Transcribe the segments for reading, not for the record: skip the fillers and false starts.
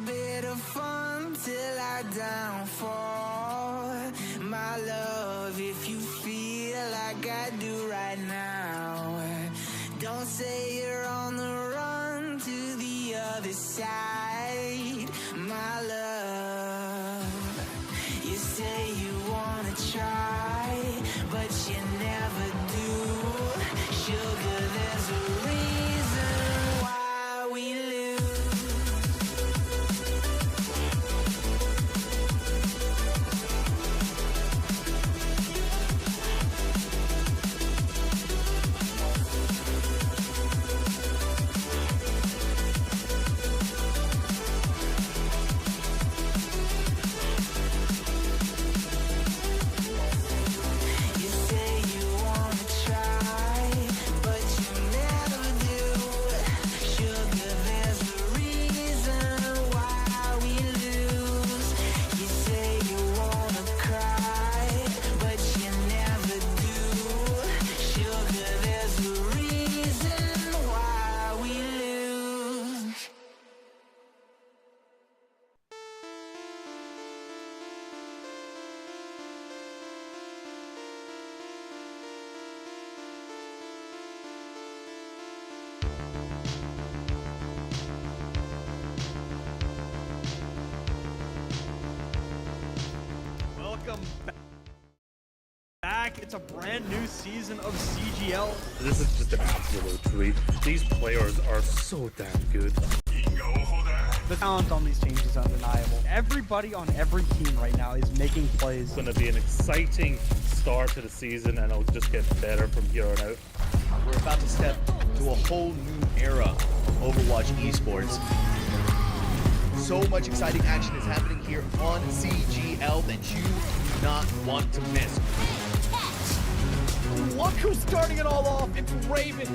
bit of fun till I downfall. My love, if you feel like I do right now, don't say you're on the run to the other side. My love, you say you wanna try, but you never do. Sugar, there's a reason why we lose. You say you wanna try, but you never do. Sugar, there's a reason why we lose. You say you wanna cry, but you never do. Sugar, there's a reason why we lose. Welcome back. It's a brand new season of CGL. This is just an absolute treat. These players are so damn good. The talent on these teams is undeniable. Everybody on every team right now is making plays. It's going to be an exciting start to the season, and it'll just get better from here on out. We're about to step to a whole new era of Overwatch esports. So much exciting action is happening here on CGL that you do not want to miss. Look who's starting it all off. It's Raven.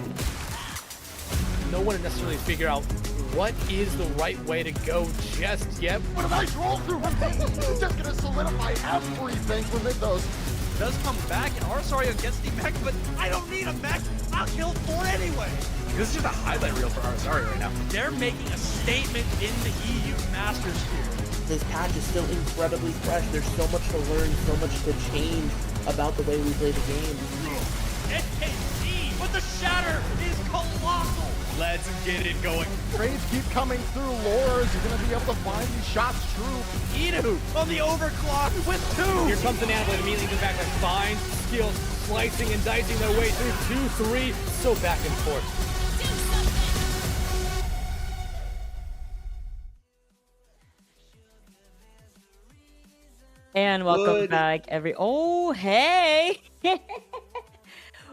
No one necessarily figure out what is the right way to go just yet. What a nice roll through from Peyton. It's just going to solidify everything for Mythos. Does come back, and Arsario gets the mech, but I don't need a mech. I'll kill 4 anyway. This is just a highlight reel for Arsario right now. They're making a statement in the EU Masters here. This patch is still incredibly fresh. There's so much to learn, so much to change about the way we play the game. NKC, but the shatter is colossal. Let's get it going. Trades keep coming through. Lores is going to be able to find these shots true. Idu on the overclock with 2. Here comes the Natalie immediately comes back and finds skills, slicing and dicing their way through 2-3. So back and forth. And welcome back, hey!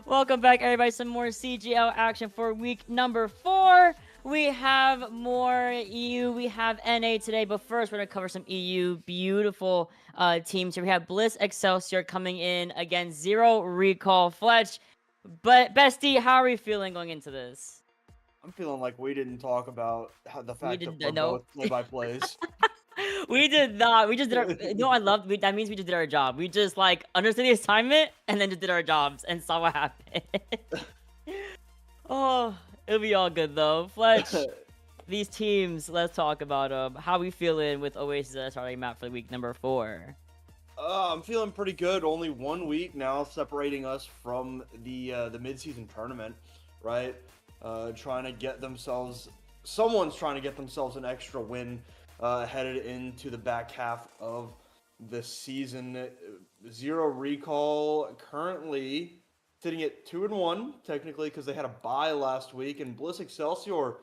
Welcome back, everybody. Some more CGL action for week number 4. We have more EU. We have NA today, but first we're gonna cover some EU. Beautiful teams here. We have Bliss Excelsior coming in against Zero Recall Fletch. But Bestie, how are we feeling going into this? I'm feeling like we didn't talk about how the fact that we're no. both play-by-plays. We did not. We just did our. You know, that means we just did our job. We just like understood the assignment and then just did our jobs and saw what happened. Oh, it'll be all good though. Fletch, these teams. Let's talk about them. How we feeling with Oasis as starting map for week number 4? I'm feeling pretty good. Only 1 week now separating us from the mid-season tournament, right? Trying to get themselves. Someone's trying to get themselves an extra win. Headed into the back half of the season. Zero Recall currently sitting at 2-1, technically, because they had a bye last week. And Bliss Excelsior,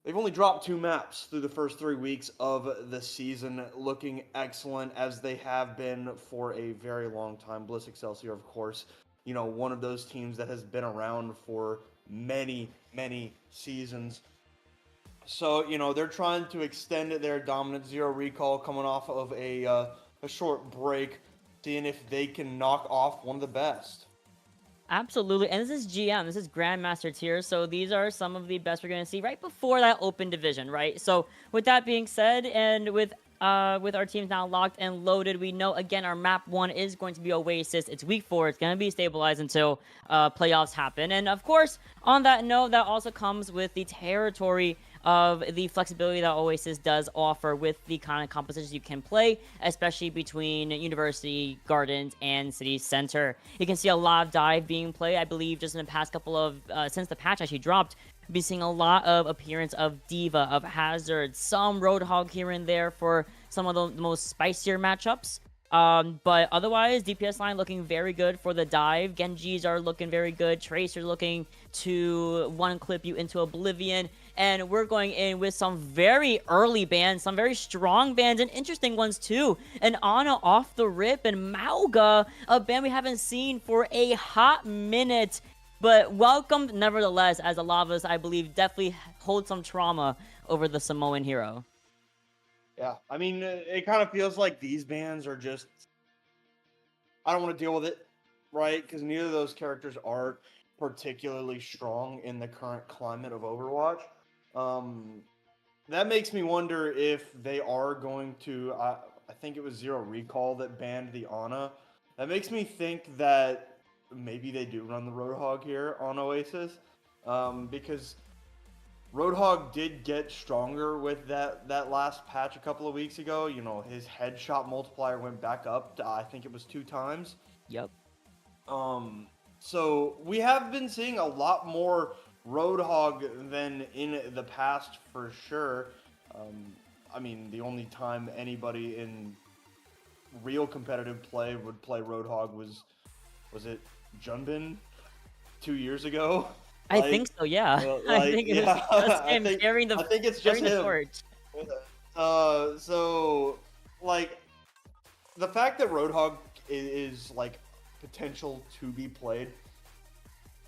they've only dropped 2 maps through the first 3 weeks of the season, looking excellent as they have been for a very long time. Bliss Excelsior, of course, you know, one of those teams that has been around for many, many seasons. So, you know, they're trying to extend their dominant. Zero Recall coming off of a short break, seeing if they can knock off one of the best. Absolutely, and this is GM, this is Grandmaster tier, so these are some of the best we're going to see right before that open division, right? So with that being said, and with our teams now locked and loaded, we know again our map 1 is going to be Oasis. It's week 4. It's going to be stabilized until playoffs happen. And of course, on that note, that also comes with the territory of the flexibility that Oasis does offer with the kind of compositions you can play, especially between University, Gardens, and City Center. You can see a lot of dive being played, I believe, just in the past couple of, since the patch actually dropped. We'll be seeing a lot of appearance of Diva, of Hazard, some Roadhog here and there for some of the most spicier matchups. But otherwise, DPS line looking very good for the dive. Genjis are looking very good. Tracer looking to one-clip you into oblivion. And we're going in with some very early bans, some very strong bans, and interesting ones too. And Ana off the rip, and Mauga, a ban we haven't seen for a hot minute. But welcomed nevertheless, as a lot of us, I believe, definitely hold some trauma over the Samoan hero. Yeah, I mean, it kind of feels like these bans are just, I don't want to deal with it, right? Because neither of those characters are particularly strong in the current climate of Overwatch. That makes me wonder if they are going to, I think it was Zero Recall that banned the Ana. That makes me think that maybe they do run the Roadhog here on Oasis, because Roadhog did get stronger with that last patch a couple of weeks ago. You know, his headshot multiplier went back up to, I think it was 2 times. Yep. So we have been seeing a lot more Roadhog than in the past for sure. I mean, the only time anybody in real competitive play would play Roadhog was it Junbin 2 years ago? I think so, yeah. I think it was just him carrying the, I think it's just him. torch. So, like, the fact that Roadhog is like, potential to be played,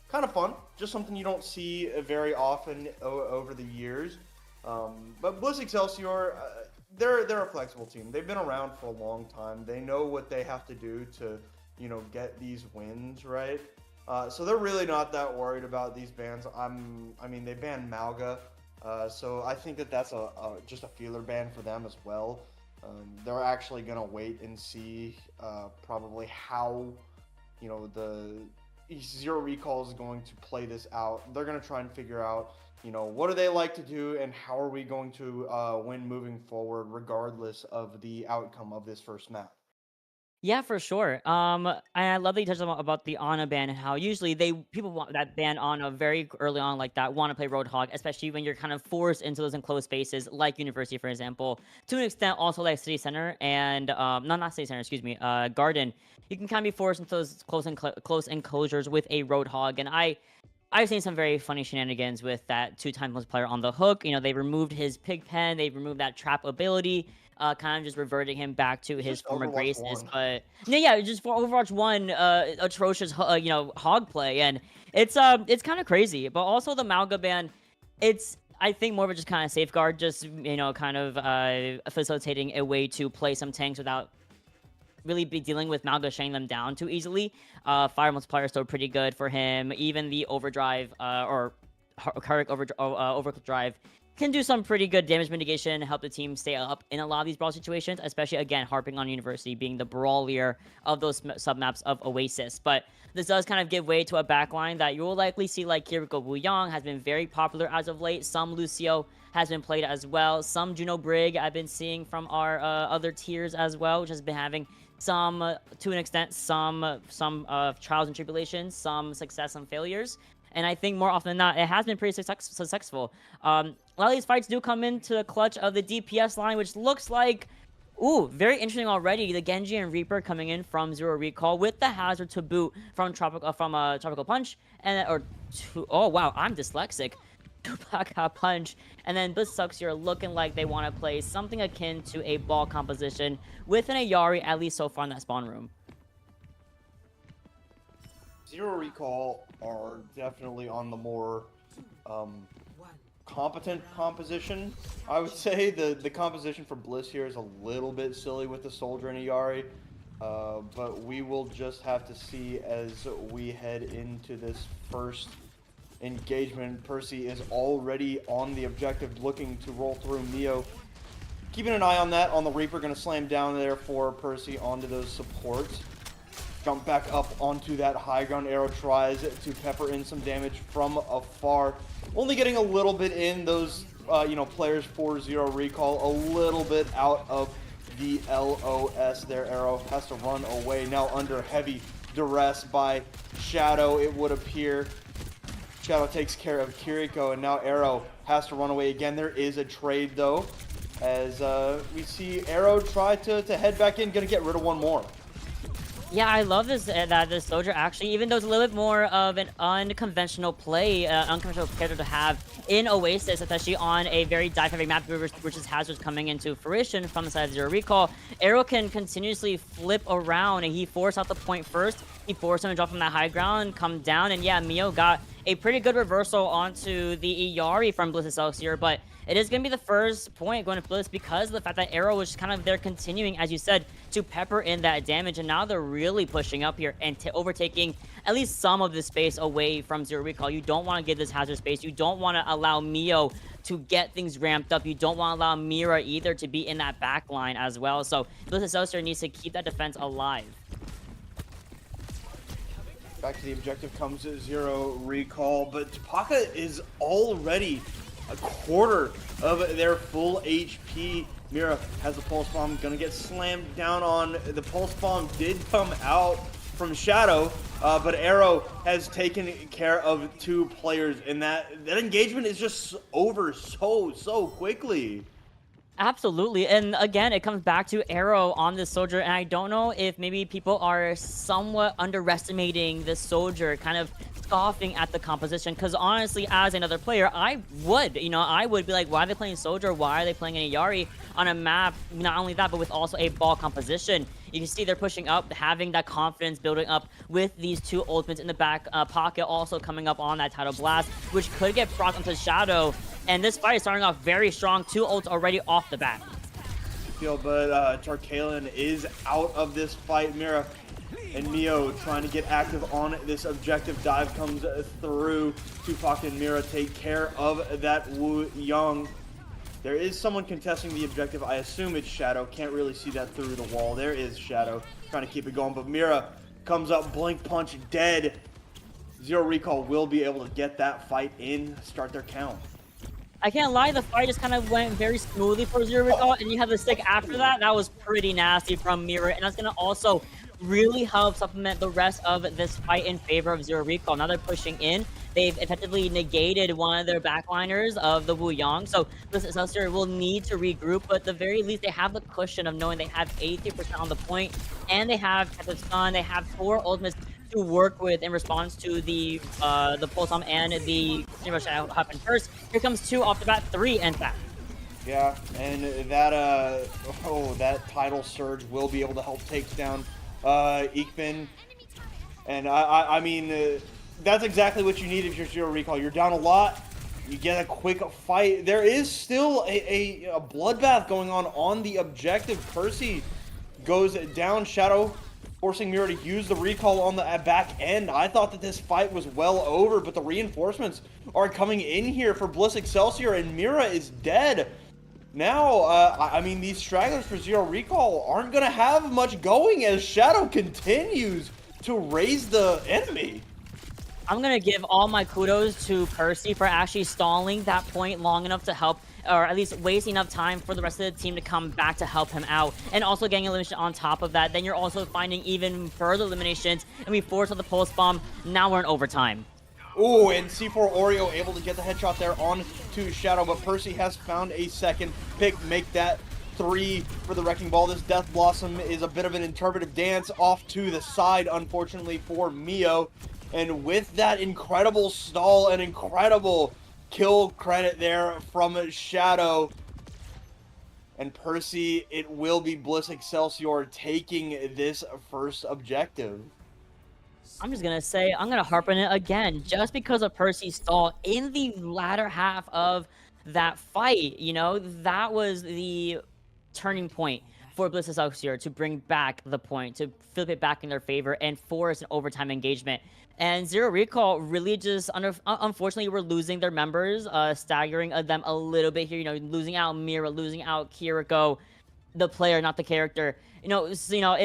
kind of fun. Just something you don't see very often over the years. But Bliss Excelsior, they're a flexible team. They've been around for a long time. They know what they have to do to, you know, get these wins, right? So they're really not that worried about these bans. I mean, they banned Mauga, so I think that that's just a feeler ban for them as well. They're actually gonna wait and see probably how, you know, the Zero Recall is going to play this out. They're gonna try and figure out, you know, what do they like to do and how are we going to win moving forward, regardless of the outcome of this first map. Yeah, for sure. And I love that you touched about the Ana ban and how usually people want that ban Ana very early on like that, want to play Roadhog, especially when you're kind of forced into those enclosed spaces like University, for example. To an extent, also like City Center and not City Center, excuse me, Garden. You can kind of be forced into those close enclosures with a Roadhog, and I've seen some very funny shenanigans with that 2-time multiplier on the hook. You know, they removed his pig pen, they removed that trap ability. Kind of just reverting him back to his former Overwatch graces. 1. But yeah, just for Overwatch 1, atrocious, you know, hog play, and it's kind of crazy. But also the Mauga ban, it's, I think, more of a just kind of safeguard, just, you know, kind of facilitating a way to play some tanks without really be dealing with Mauga shutting them down too easily. Fire multiplier is still pretty good for him. Even the overdrive or Karrick overdrive can do some pretty good damage mitigation, help the team stay up in a lot of these brawl situations, especially, again, harping on University being the brawlier of those submaps of Oasis. But this does kind of give way to a backline that you will likely see, like Kiriko Wuyang has been very popular as of late. Some Lucio has been played as well. Some Juno Brig I've been seeing from our other tiers as well, which has been having some, to an extent, some trials and tribulations, some success and failures. And I think more often than not, it has been pretty successful. A lot of these fights do come into the clutch of the DPS line, which looks like, ooh, very interesting already. The Genji and Reaper coming in from Zero Recall with the Hazard to boot from Tropical Punch, and oh wow, I'm dyslexic. Tupac Punch, and then Bliss Excelsior looking like they want to play something akin to a ball composition with an Ayari, at least so far in that spawn room. Zero Recall are definitely on the more competent composition. I would say the composition for Bliss here is a little bit silly with the Soldier and Ayari, but we will just have to see as we head into this first engagement. Percy is already on the objective, looking to roll through Neo. Keeping an eye on that, on the Reaper, going to slam down there for Percy onto those supports. Jump back up onto that high ground. Arrow tries to pepper in some damage from afar. Only getting a little bit in. Those players for Zero Recall a little bit out of the LOS there. Arrow has to run away now under heavy duress by Shadow, it would appear. Shadow takes care of Kiriko, and now Arrow has to run away again. There is a trade, though, as we see Arrow try to head back in, gonna get rid of one more. Yeah, I love this that this soldier actually, even though it's a little bit more of an unconventional play, unconventional character to have in Oasis, especially on a very dive-heavy map, which is hazards coming into fruition from the side of Zero Recall. Arrow can continuously flip around, and he forced out the point first. He forced him to drop from that high ground, come down, and yeah, Mio got a pretty good reversal onto the Iyari from Bliss Excelsior, but it is going to be the first point going to Bliss because of the fact that Arrow was just kind of there continuing, as you said, to pepper in that damage, and now they're really pushing up here and overtaking at least some of the space away from Zero Recall. You don't want to give this hazard space. You don't want to allow Mio to get things ramped up. You don't want to allow Mira either to be in that back line as well. So Bliss Excelsior needs to keep that defense alive. Back to the objective comes Zero Recall, but Tapaka is already a quarter of their full HP. Mira has the pulse bomb, gonna get slammed down on. The pulse bomb did come out from Shadow, but Arrow has taken care of two players, and that engagement is just over so quickly. Absolutely, and again, it comes back to Arrow on this soldier, and I don't know if maybe people are somewhat underestimating this soldier, kind of scoffing at the composition, because honestly, as another player, I would be like, why are they playing soldier? Why are they playing an Iyari on a map? Not only that, but with also a ball composition. You can see they're pushing up, having that confidence building up with these two ultimates in the back pocket, also coming up on that Tidal Blast, which could get procced onto Shadow. And this fight is starting off very strong. Two ults already off the bat. But Tarkalion is out of this fight. Mira and Neo trying to get active on this objective. Dive comes through. Tupac and Mira take care of that Wu Young. There is someone contesting the objective. I assume it's Shadow. Can't really see that through the wall. There is Shadow trying to keep it going. But Mira comes up, blink punch, dead. Zero Recall will be able to get that fight in, start their count. I can't lie, the fight just kind of went very smoothly for Zero Recall, and you have the stick after that. That was pretty nasty from Mira, and that's going to also really help supplement the rest of this fight in favor of Zero Recall. Now they're pushing in. They've effectively negated one of their backliners of the Wu Yang, so Bliss Excelsior will need to regroup, but at the very least, they have the cushion of knowing they have 80% on the point, and they have Captive Stun, they have 4 ultimates to work with in response to the pulse bomb and the rush that happened first. Here comes 2 off the bat, 3 in fact. Yeah, and that that tidal surge will be able to help take down Ikbin. And I mean, that's exactly what you need if you're Zero Recall. You're down a lot, you get a quick fight. There is still a bloodbath going on the objective. Percy goes down, Shadow forcing Mira to use the recall on the back end. I thought that this fight was well over, but the reinforcements are coming in here for Bliss Excelsior, and Mira is dead. Now, I mean, these stragglers for Zero Recall aren't going to have much going as Shadow continues to raise the enemy. I'm going to give all my kudos to Percy for actually stalling that point long enough to help, or at least wasting enough time for the rest of the team to come back to help him out, and also getting elimination on top of that. Then you're also finding even further eliminations, and we force out the pulse bomb. Now we're in overtime. Ooh, and C4 Oreo able to get the headshot there on to Shadow, but Percy has found a second pick, make that 3 for the Wrecking Ball. This Death Blossom is a bit of an interpretive dance off to the side, unfortunately for Mio. And with that incredible stall and incredible kill credit there from Shadow and Percy, it will be Bliss Excelsior taking this first objective. I'm just going to say, I'm going to harp on it again, just because of Percy's stall in the latter half of that fight. You know, that was the turning point for Bliss Excelsior to bring back the point, to flip it back in their favor and force an overtime engagement. And Zero Recall really just, unfortunately, we're losing their members, staggering them a little bit here. You know, losing out Mira, losing out Kiriko, the player, not the character. You know, so,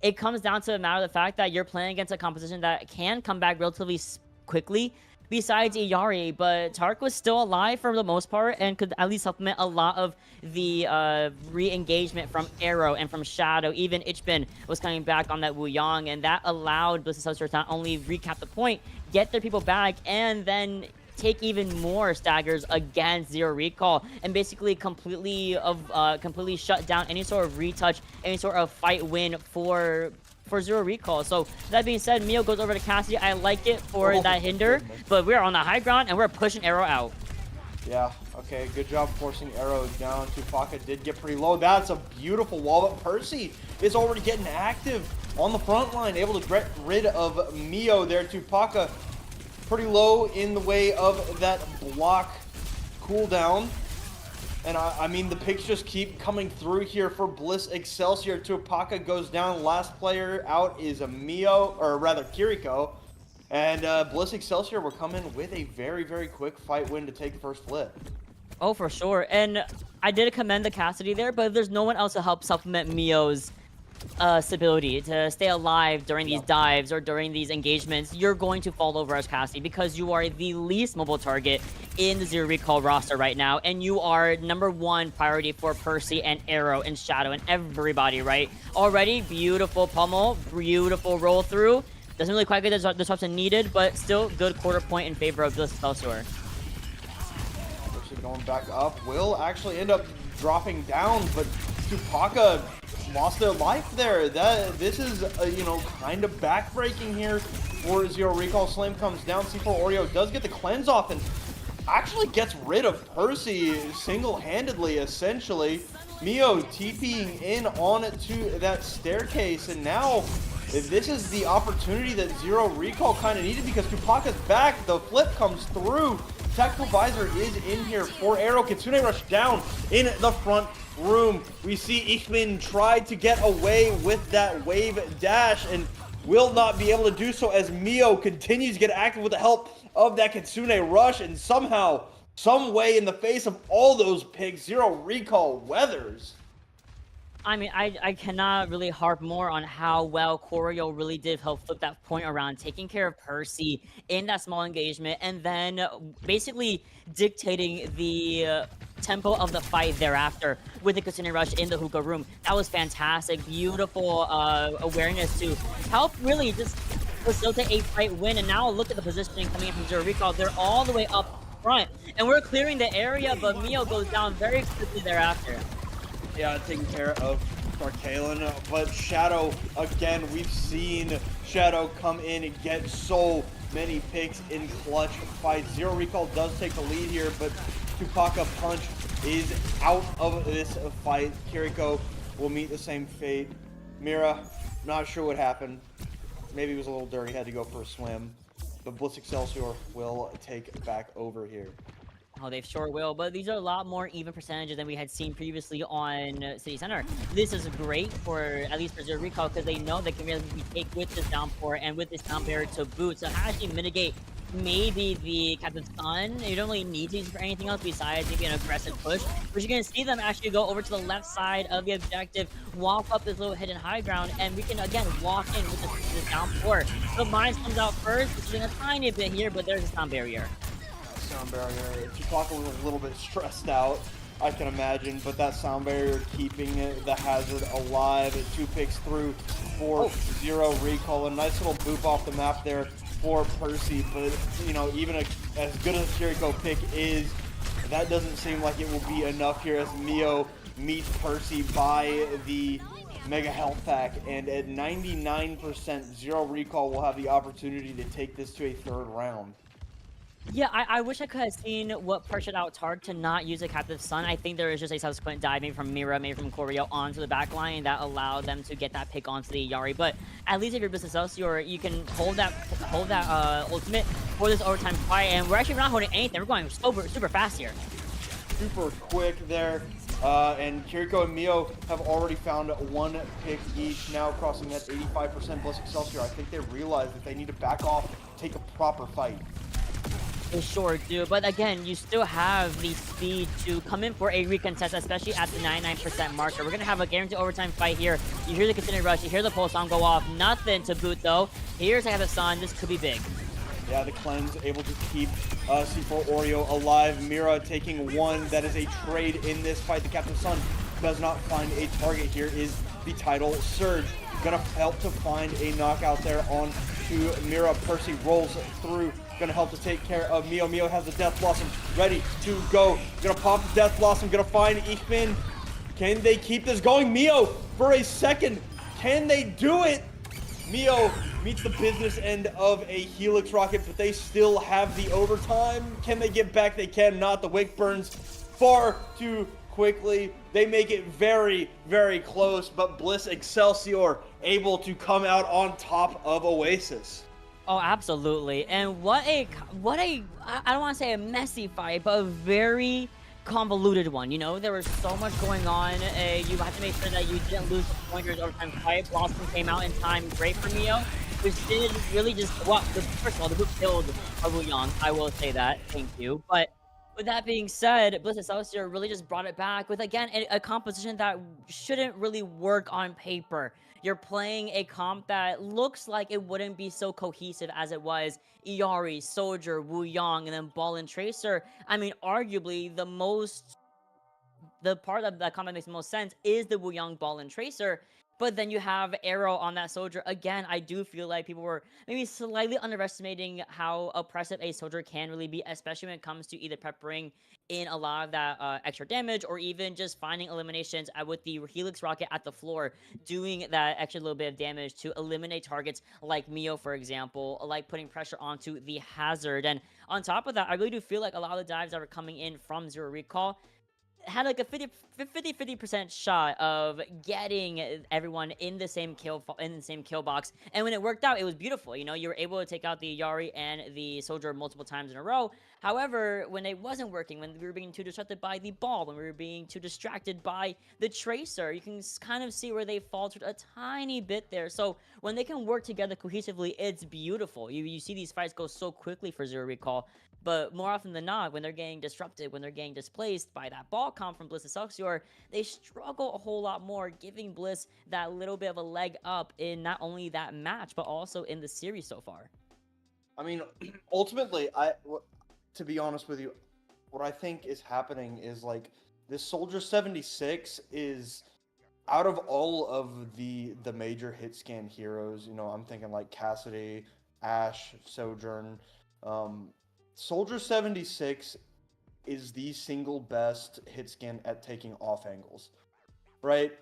it comes down to a matter of the fact that you're playing against a composition that can come back relatively quickly, besides Iyari, but Tark was still alive for the most part and could at least supplement a lot of the re-engagement from Arrow and from Shadow. Even Ichbin was coming back on that Wu Yang, and that allowed Bliss Excelsior to not only recap the point, get their people back, and then take even more staggers against Zero Recall and basically completely shut down any sort of retouch, any sort of fight win for Zero Recall. So that being said, Mio goes over to Cassidy. I like it for that hinder, but we're on the high ground and we're pushing Arrow out. Yeah, okay, good job forcing Arrow down. Tupaka did get pretty low. That's a beautiful wall, but Percy is already getting active on the front line, able to get rid of Mio there. Tupaka pretty low in the way of that block cooldown. And I mean, the picks just keep coming through here for Bliss Excelsior. Tupaka goes down. Last player out is a Mio, or rather Kiriko. And Bliss Excelsior will come in with a very, very quick fight win to take the first flip. Oh, for sure. And I did commend the Cassidy there, but if there's no one else to help supplement Mio's stability to stay alive during these dives or during these engagements, you're going to fall over as Cassidy because you are the least mobile target in the Zero Recall roster right now, and you are #1 priority for Percy and Arrow and Shadow and everybody, right? Already beautiful pummel, beautiful roll through. Doesn't really quite get the disruption needed, but still good quarter point in favor of Bliss Excelsior. Percy going back up will actually end up dropping down, but Tupaka lost their life there. This is you know, kind of backbreaking here for Zero Recall. Slam comes down. C4 Oreo does get the cleanse off and actually gets rid of Percy single-handedly, essentially. Mio TPing in onto that staircase, and now this is the opportunity that Zero Recall kind of needed because Tupaka's back. The flip comes through. Tactical Visor is in here for Arrow. Kitsune Rush down in the front room. We see Ichmin try to get away with that wave dash and will not be able to do so as Mio continues to get active with the help of that Kitsune Rush, and somehow, some way, in the face of all those picks, Zero Recall weathers. I mean, I cannot really harp more on how well Choreo really did help flip that point around, taking care of Percy in that small engagement, and then basically dictating the tempo of the fight thereafter with the Kitsune Rush in the hookah room. That was fantastic. Beautiful awareness to help really just facilitate a fight win. And now look at the positioning coming in from Zero Recall. They're all the way up front, and we're clearing the area, but Mio goes down very quickly thereafter. Yeah, taking care of Darkalen, but Shadow, again, we've seen Shadow come in and get so many picks in clutch fights. Zero Recall does take the lead here, but Tupaka Punch is out of this fight. Kiriko will meet the same fate. Mira, not sure what happened. Maybe it was a little dirty, had to go for a swim. But Bliss Excelsior will take back over here. Oh, they sure will, but these are a lot more even percentages than we had seen previously on City Center. This is great for, at least for Zero Recall, because they know they can really take with this downpour and with this down barrier to boot. So actually mitigate maybe the Captain's Sun. You don't really need to use it for anything else besides maybe an aggressive push. But you're going to see them actually go over to the left side of the objective, walk up this little hidden high ground, and we can again walk in with this downpour. The Mines comes out first, it's doing a tiny bit here, but there's a sound barrier. Sound barrier. Tupaka was a little bit stressed out, I can imagine, but that sound barrier keeping the hazard alive. 2 picks through for Zero Recall. A nice little boop off the map there for Percy, but you know, even as good as a Kiriko pick is, that doesn't seem like it will be enough here as Mio meets Percy by the Mega Health Pack, and at 99%, Zero Recall will have the opportunity to take this to a 3rd round. Yeah, I wish I could have seen what pressured out Tark to not use a Captive Sun. I think there was just a subsequent dive, maybe from Mira, maybe from Choreo, onto the back line that allowed them to get that pick onto the Yari. But at least if you're Bliss Excelsior, you can hold that ultimate for this overtime fight. And we're actually not holding anything. We're going super fast here. Super quick there. And Kiriko and Mio have already found 1 pick each, now crossing that 85% Bliss Excelsior. I think they realize that they need to back off, take a proper fight. They sure do, but again, you still have the speed to come in for a recontest, especially at the 99% marker. We're going to have a guaranteed overtime fight here. You hear the Kitsune Rush, you hear the pulse song go off. Nothing to boot, though. Here's I have the Sun. This could be big. Yeah, the cleanse able to keep C4 Oreo alive. Mira taking one. That is a trade in this fight. The Captain Sun does not find a target. Here is the title surge. Gonna help to find a knockout there on to Mira. Percy rolls through. Gonna help to take care of Mio. Mio has the Death Blossom ready to go. Gonna pop the Death Blossom. Gonna find Ishmin. Can they keep this going? Mio for a second. Can they do it? Mio meets the business end of a Helix rocket, but they still have the overtime. Can they get back? They cannot. The wick burns far too quickly. They make it very, very close, but Bliss Excelsior able to come out on top of Oasis. Oh, absolutely. And what a I don't want to say a messy fight, but a very convoluted one. You know, there was so much going on. You have to make sure that you didn't lose the pointers overtime fight. Blossom came out in time, great for Mio, which did really just, well, first of all, the book killed Wu Yang. I will say that. Thank you. But with that being said, Bliss Excelsior really just brought it back with, again, a composition that shouldn't really work on paper. You're playing a comp that looks like it wouldn't be so cohesive as it was. Iari, Soldier, Wu Yang, and then Ball and Tracer. I mean, arguably, the part of that comp that makes the most sense is the Wu Yang, Ball, and Tracer. But then you have Arrow on that Soldier. Again, I do feel like people were maybe slightly underestimating how oppressive a Soldier can really be, especially when it comes to either peppering in a lot of that extra damage, or even just finding eliminations with the Helix rocket at the floor, doing that extra little bit of damage to eliminate targets like Mio, for example, like putting pressure onto the Hazard. And on top of that, I really do feel like a lot of the dives that were coming in from Zero Recall had like a 50% shot of getting everyone in the same kill box, and when it worked out, it was beautiful. You know, you were able to take out the Yari and the Soldier multiple times in a row. However, when it wasn't working, when we were being too distracted by the Ball, when we were being too distracted by the Tracer, you can kind of see where they faltered a tiny bit there. So when they can work together cohesively, it's beautiful. You see these fights go so quickly for Zero Recall. But more often than not, when they're getting disrupted, when they're getting displaced by that ball comp from Bliss Excelsior, they struggle a whole lot more, giving Bliss that little bit of a leg up in not only that match, but also in the series so far. I mean, ultimately, to be honest with you, what I think is happening is like this Soldier 76 is out of all of the major hit scan heroes. You know, I'm thinking like Cassidy, Ashe, Sojourn. Soldier 76 is the single best hit scan at taking off angles, right?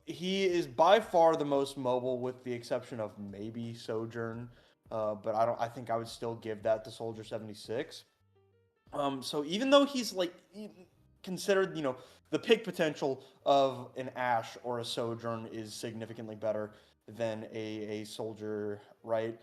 He is by far the most mobile, with the exception of maybe Sojourn, but I think I would still give that to Soldier 76. So even though he's like considered, you know, the pick potential of an Ashe or a Sojourn is significantly better than a Soldier, right?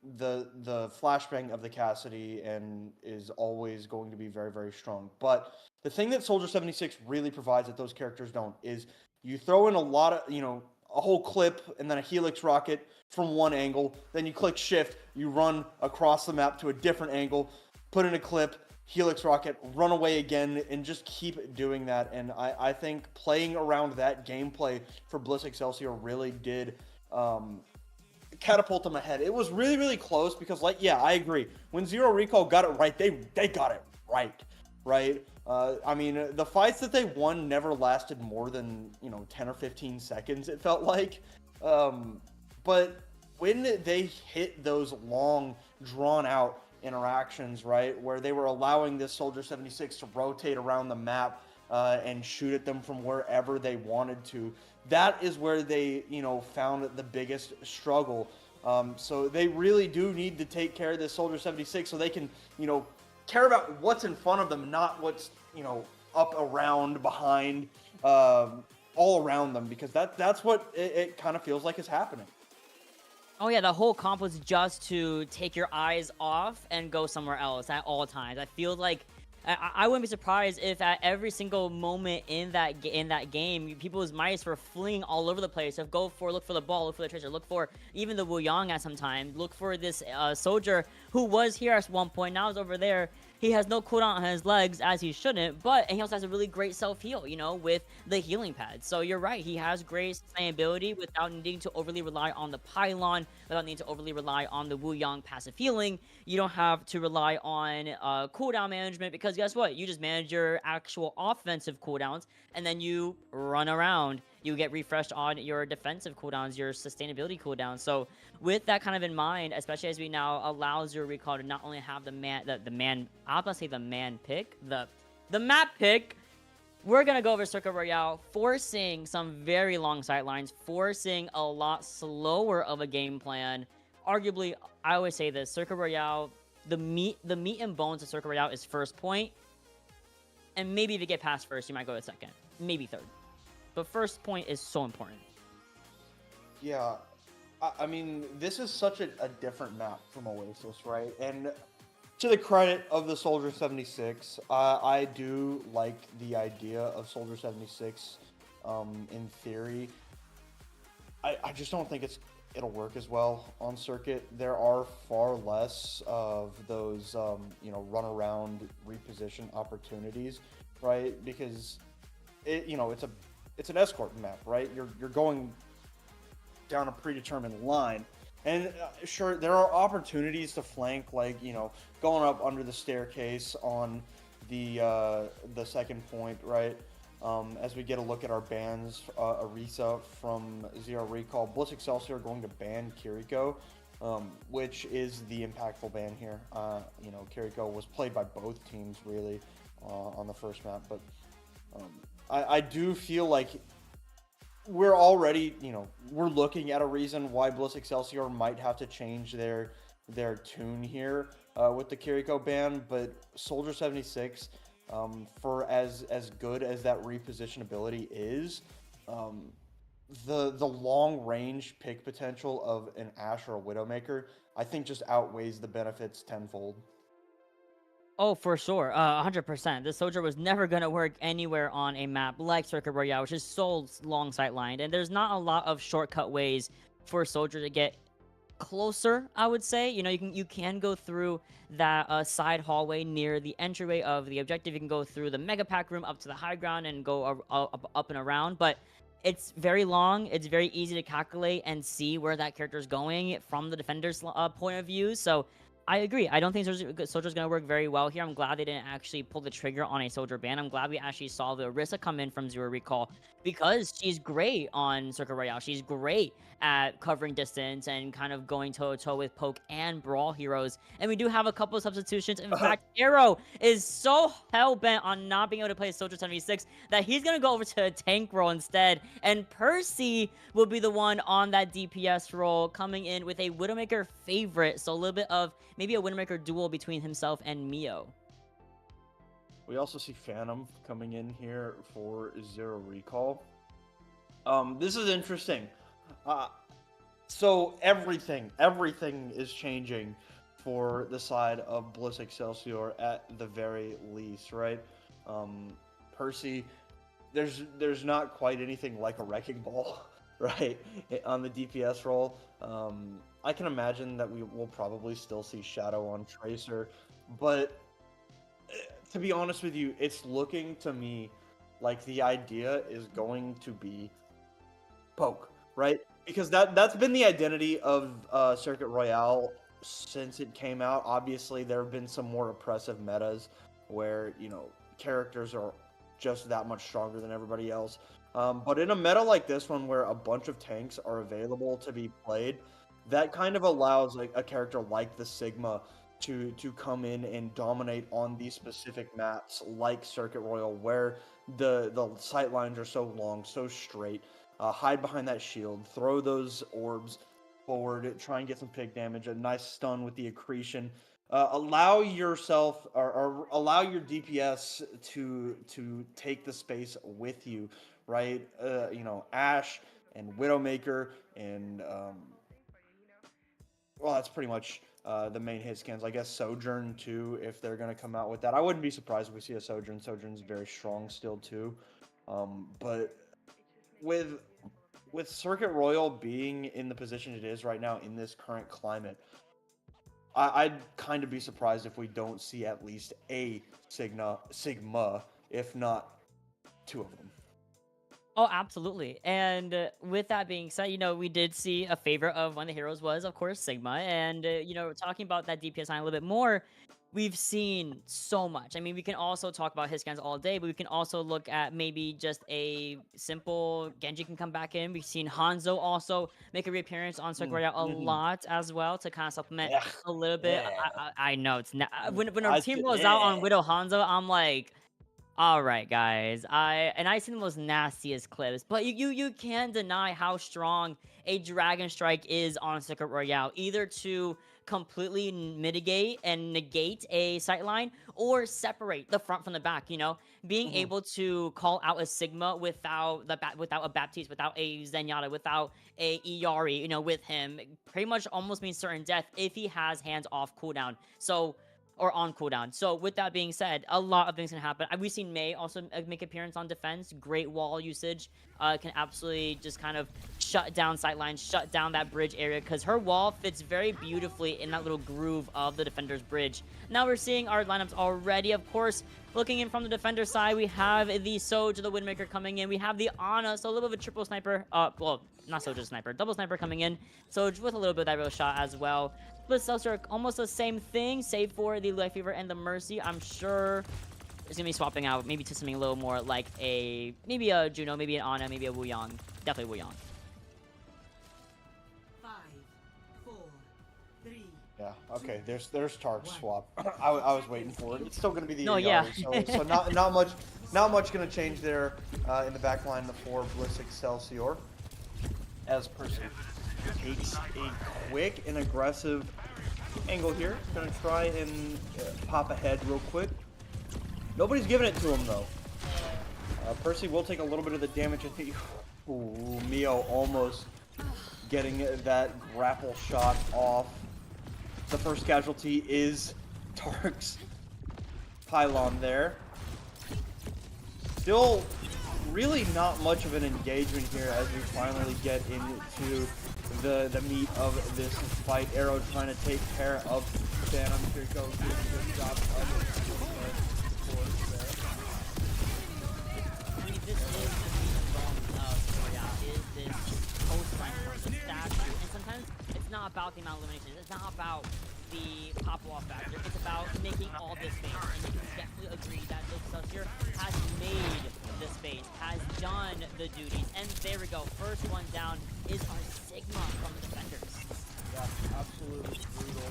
The flashbang of the Cassidy and is always going to be very, very strong. But the thing that Soldier 76 really provides that those characters don't is you throw in a lot of, you know, a whole clip and then a Helix rocket from one angle, then you click shift, you run across the map to a different angle, put in a clip, Helix rocket, run away again, and just keep doing that. And I think playing around that gameplay for Bliss Excelsior really did catapult them ahead. It was really, really close because, like, yeah, I agree. When Zero Recall got it right, they got it right? I mean, the fights that they won never lasted more than, you know, 10 or 15 seconds, it felt like. But when they hit those long, drawn-out interactions, right, where they were allowing this Soldier 76 to rotate around the map and shoot at them from wherever they wanted to, that is where they, you know, found the biggest struggle. So they really do need to take care of this Soldier 76 so they can, you know, care about what's in front of them, not what's, you know, up, around, behind, all around them, because that's what it kind of feels like is happening. Oh yeah, the whole comp was just to take your eyes off and go somewhere else at all times. I feel like I wouldn't be surprised if at every single moment in that game, people's minds were fleeing all over the place. Look for the Ball, look for the Tracer, look for even the Wu Yang at some time, look for this Soldier who was here at one point, now is over there. he has no cooldown on his legs, as he shouldn't, but he also has a really great self-heal, you know, with the healing pad. So you're right, he has great sustainability without needing to overly rely on the pylon, without needing to overly rely on the Wu Yang passive healing. You don't have to rely on cooldown management, because guess what? You just manage your actual offensive cooldowns, and then you run around. You get refreshed on your defensive cooldowns, your sustainability cooldowns. So with that kind of in mind, especially as we now allow Zero Recall to not only have the map pick, we're gonna go over Circuit Royale, forcing some very long sight lines, forcing a lot slower of a game plan. Arguably, I always say this: Circuit Royale, the meat and bones of Circuit Royale is first point, and maybe if you get past first, you might go to second, maybe third. But first point is so important. Yeah, I mean, this is such a different map from Oasis, right? And to the credit of the Soldier 76, I do like the idea of Soldier 76 in theory. I just don't think it'll work as well on circuit. There are far less of those run around reposition opportunities, right? Because it's an escort map, right? You're going down a predetermined line, and sure, there are opportunities to flank, like going up under the staircase on the second point, right? As we get a look at our bans, Arisa from Zero Recall, Bliss Excelsior going to ban Kiriko, which is the impactful ban here. Kiriko was played by both teams really on the first map, but I do feel like we're already, we're looking at a reason why Bliss Excelsior might have to change their tune here with the Kiriko ban, but Soldier 76, for as good as that reposition ability is, the long range pick potential of an Ashe or a Widowmaker, I think just outweighs the benefits tenfold. Oh, for sure. 100%. This soldier was never going to work anywhere on a map like Circuit Royale, which is so long sight-lined. And there's not a lot of shortcut ways for a soldier to get closer, I would say. You can go through that side hallway near the entryway of the objective. You can go through the Mega Pack room up to the high ground and go up and around. But it's very long. It's very easy to calculate and see where that character is going from the defender's point of view. So I agree. I don't think Soldier's going to work very well here. I'm glad they didn't actually pull the trigger on a Soldier ban. I'm glad we actually saw the Arisa come in from Zero Recall, because she's great on Circuit Royale. She's great at covering distance and kind of going toe-to-toe with Poke and Brawl heroes. And we do have a couple of substitutions. In fact, Arrow is so hell-bent on not being able to play Soldier 76 that he's going to go over to a tank role instead. And Percy will be the one on that DPS role, coming in with a Widowmaker favorite. So a little bit of maybe a Widowmaker duel between himself and Mio. We also see Phantom coming in here for Zero Recall. This is interesting. So everything is changing for the side of Bliss Excelsior at the very least, right? Percy, there's not quite anything like a Wrecking Ball, right, on the DPS role. I can imagine that we will probably still see Shadow on Tracer, but to be honest with you, it's looking to me like the idea is going to be Poke, right? Because that's been the identity of Circuit Royale since it came out. Obviously, there have been some more oppressive metas where, characters are just that much stronger than everybody else. But in a meta like this one, where a bunch of tanks are available to be played, that kind of allows like a character like the Sigma to come in and dominate on these specific maps like Circuit Royale, where the sight lines are so long, so straight. Hide behind that shield, throw those orbs forward, try and get some pick damage, a nice stun with the accretion. Allow yourself or allow your DPS to take the space with you, right? Ashe and Widowmaker and well, that's pretty much the main hit scans. I guess Sojourn too, if they're gonna come out with that. I wouldn't be surprised if we see a Sojourn. Sojourn's very strong still too, but with Circuit Royale being in the position it is right now in this current climate, I'd kind of be surprised if we don't see at least a Sigma, if not two of them. Oh, absolutely. And with that being said, we did see a favorite of one of the heroes was, of course, Sigma. And, talking about that DPS line a little bit more, we've seen so much. I mean, we can also talk about his scans all day, but we can also look at maybe just a simple Genji can come back in. We've seen Hanzo also make a reappearance on Circle Royale a lot as well to kind of supplement Yeah. a little bit. Yeah. I know it's not, when our I team could- rolls out on yeah. Widow Hanzo, I'm like, all right, guys. I seen the most nastiest clips, but you can't deny how strong a Dragon Strike is on Secret Royale, either to completely mitigate and negate a sightline or separate the front from the back. Being able to call out a Sigma without without a Baptiste, without a Zenyatta, without a Iari, with him, pretty much almost means certain death if he has hands off cooldown. Or on cooldown. So with that being said, a lot of things can happen. We've seen Mei also make appearance on defense. Great wall usage. Can absolutely just kind of shut down sightlines, shut down that bridge area, because her wall fits very beautifully in that little groove of the defender's bridge. Now we're seeing our lineups already. Of course, looking in from the defender side, we have the Soj, the Windmaker coming in. We have the Ana, so a little bit of a triple sniper. Well, not Soj, just sniper. Double sniper coming in. Soj with a little bit of that real shot as well. Bliss Excelsior, almost the same thing, save for the Life Fever and the Mercy. I'm sure it's gonna be swapping out maybe to something a little more like maybe a Juno, maybe an Ana, maybe a Wu Yang. Definitely Wu Yang. 5, 4, 3. Yeah. Okay. There's Tark swap. I was waiting for it. It's still gonna be the No, Iari, yeah. so not much gonna change there in the back line. The 4 Bliss Excelsior as Percy takes a quick and aggressive angle here. Gonna try and pop ahead real quick. Nobody's giving it to him though. Percy will take a little bit of the damage. I think. Ooh, Mio almost getting that grapple shot off. The first casualty is Tark's pylon there. Still really not much of an engagement here as we finally get into the meat of this fight. Arrow trying to take care of Phantom. Here goes doing a good job of This is the meat of Royale, is this post-line the statue. And sometimes it's not about the amount of eliminations. It's not about the pop-off factor. It's about making all this space. And you can definitely agree that Bliss Excelsior has made the space, has done the duties. And there we go. First one down is our Sigma from the defenders. Yeah, absolutely brutal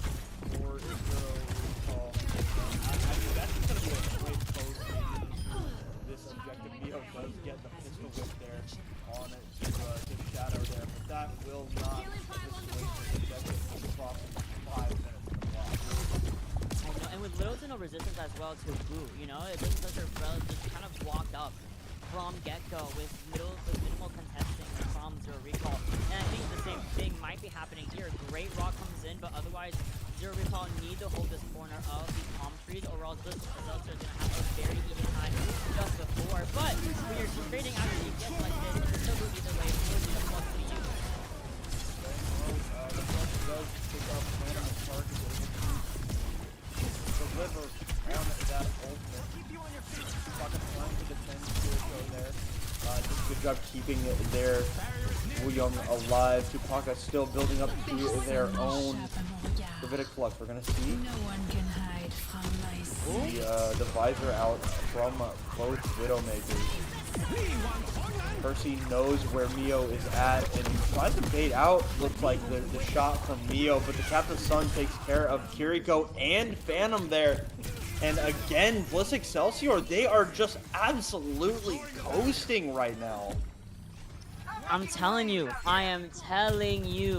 for Zero recall. I mean, that's going to be a great post into this objective. Mio does get the pistol whip there on it to shadow there, but that will not dissuade the objective from crossing 5 minutes in the clock. I know, and with little to no resistance as well to Boo, Bliss Excelsior just kind of walked up from get-go with minimal contesting from Zero Recall. And I think the same thing might be happening here. Great Rock comes in, but otherwise Zero Recall need to hold this corner of the palm trees, or else Bliss Excelsior is going to have a very easy time just before. But when you're trading out your DPS like this, it's still good either way. It's really just what's to be used. The front does pick up Phantom and Tark is able to deliver on that ultimate. Pocket trying to defend Kiriko there. Does a good job keeping their Wu Young alive. Tupaka still building up to their own Davidic Flux. We're gonna see the visor out from both Widowmakers. Percy knows where Mio is at and he tries to bait out, looks like the shot from Mio, but the Captain Sun takes care of Kiriko and Phantom there. And again, Bliss Excelsior, they are just absolutely coasting right now. I'm telling you,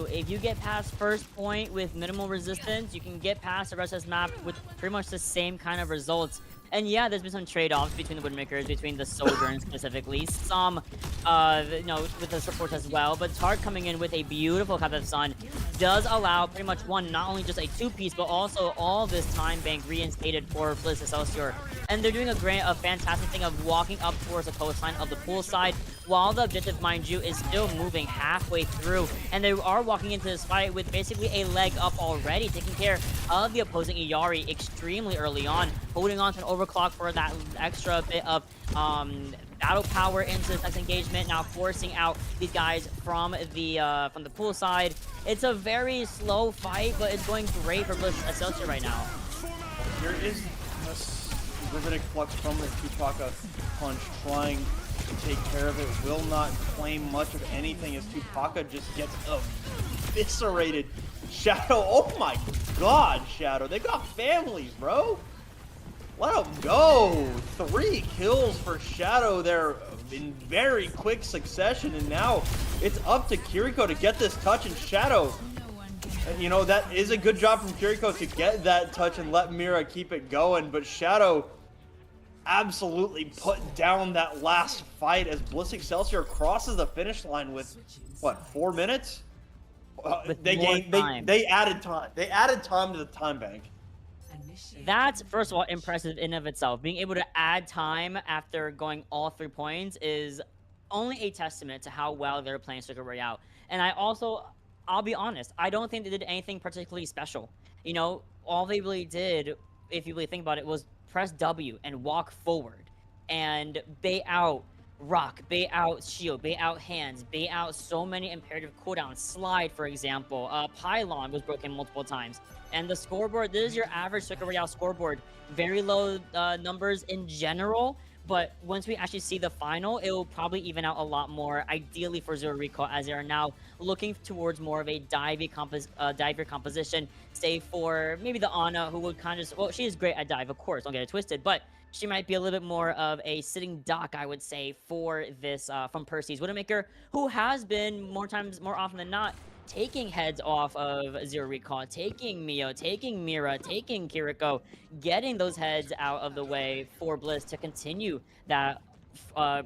if you get past first point with minimal resistance, you can get past the rest of this map with pretty much the same kind of results. And yeah, there's been some trade-offs between the Windmakers, between the Sojourn specifically, some, with the support as well. But Tark coming in with a beautiful Captain Sun does allow pretty much not only just a 2-piece, but also all this time bank reinstated for Bliss Excelsior. And they're doing a fantastic thing of walking up towards the coastline of the pool side, while the objective, mind you, is still moving halfway through. And they are walking into this fight with basically a leg up already, taking care of the opposing Iyari extremely early on, holding on to an overclock for that extra bit of battle power into this next engagement, now forcing out these guys from the pool side. It's a very slow fight, but it's going great for Bliss Excelsior right now. There is this Gravitic Flux from the Tupaka punch trying to take care of it. Will not claim much of anything as Tupaka just gets eviscerated. Shadow, oh my god, Shadow. They got families, bro. Let them go. 3 kills for Shadow there in very quick succession, and now it's up to Kiriko to get this touch, and Shadow, you know, that is a good job from Kiriko to get that touch and let Mira keep it going, but Shadow absolutely put down that last fight as Bliss Excelsior crosses the finish line with, what, 4 minutes? They added time. They added time to the time bank. That's, first of all, impressive in of itself. Being able to add time after going all 3 points is only a testament to how well they're playing Circuit Royale. And I'll be honest, I don't think they did anything particularly special. You know, all they really did, if you really think about it, was press W and walk forward and bait out Rock, bait out Shield, bait out Hands, bait out so many imperative cooldowns. Slide, for example. Pylon was broken multiple times. And the scoreboard, this is your average Circuit Royale scoreboard. Very low numbers in general, but once we actually see the final, it will probably even out a lot more, ideally for Zero Recall, as they are now looking towards more of a diver composition, save for maybe the Ana, who would kind of, well, she is great at dive, of course, don't get it twisted, but she might be a little bit more of a sitting duck, I would say, for this from Percy's Widowmaker, who has been more often than not taking heads off of Zero Recall, taking Mio, taking Mira, taking Kiriko, getting those heads out of the way for Bliss to continue that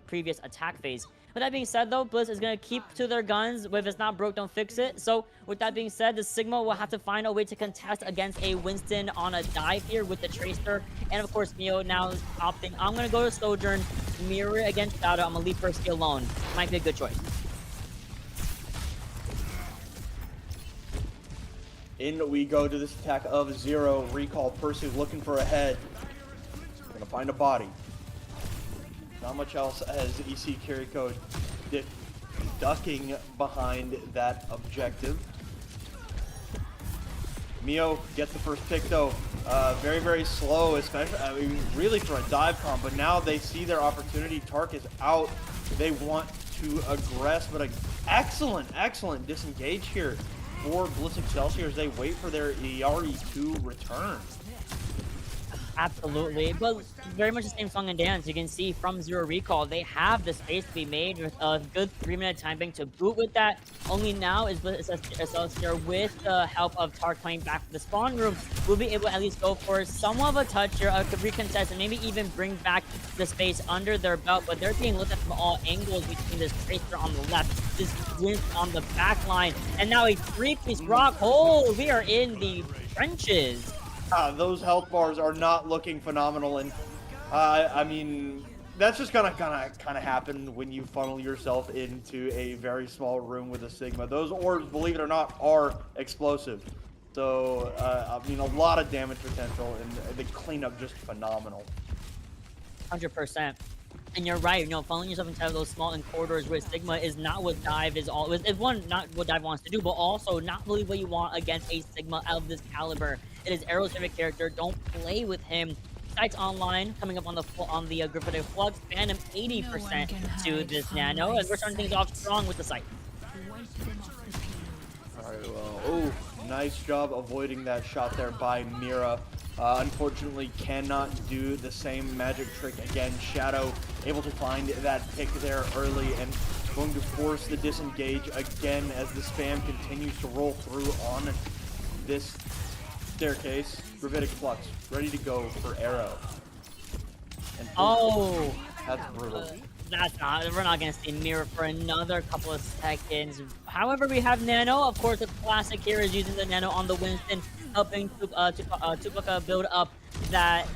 previous attack phase. With that being said, though, Bliss is going to keep to their guns. If it's not broke, don't fix it. So, with that being said, the Sigma will have to find a way to contest against a Winston on a dive here with the Tracer. And, of course, Mio now opting, I'm going to go to Sojourn, mirror against Shadow. I'm going to leave Percy alone. Might be a good choice. In we go to this attack of Zero Recall. Percy looking for a head. Gonna find a body. Not much else as EC Kiriko ducking behind that objective. Mio gets the first pick though. Very, very slow, especially, I mean, really for a dive comp, but now they see their opportunity. Tark is out. They want to aggress, but an excellent disengage here for Bliss Excelsior as they wait for their Iyari to return. Absolutely, but very much the same song and dance. You can see from Zero Recall, they have the space to be made with a good 3-minute time bank to boot with that. Only now is Bliss Excelsior, with the help of Tark coming back to the spawn room, will be able to at least go for somewhat of a touch here, a recontest, and maybe even bring back the space under their belt. But they're being looked at from all angles between this Tracer on the left, this Winston on the back line, and now a 3-piece Rock. Oh, we are in the trenches. Those health bars are not looking phenomenal, and I mean, that's just gonna kind of happen when you funnel yourself into a very small room with a Sigma. Those orbs, believe it or not, are explosive. So I mean, a lot of damage potential, and the cleanup just phenomenal. 100%. And you're right, you know, funneling yourself into those small corridors with Sigma is not what Dive is all. Is one, not what Dive wants to do, but also not really what you want against a Sigma of this caliber. It is Arrow's favorite character. Don't play with him. Sights online coming up on the Gravitic Flux, ban him 80% to this Nano, and we're starting things off strong with the Sight. All right, well, oh, nice job avoiding that shot there by Mira. Unfortunately, cannot do the same magic trick again. Shadow able to find that pick there early and going to force the disengage again as the spam continues to roll through on this staircase. Gravitic Flux ready to go for Arrow. And oh, that's brutal. We're not gonna see Mirror for another couple of seconds. However, we have Nano. Of course, the classic here is using the Nano on the Winston, helping Tupaka build up that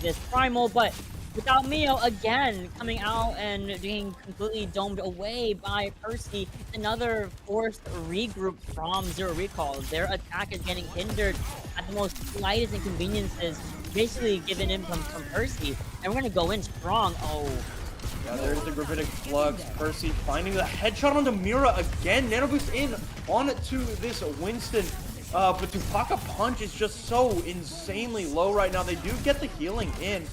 this primal, but without Mio again coming out and being completely domed away by Percy, another forced regroup from Zero Recall. Their attack is getting hindered at the most slightest inconveniences, basically given in from Percy. And we're gonna go in strong. Oh. Yeah, there's the Gravitic Flux. Percy finding the headshot onto Mira again. Nano Boost in on to this Winston. But Tupaka Punch is just so insanely low right now. They do get the healing in.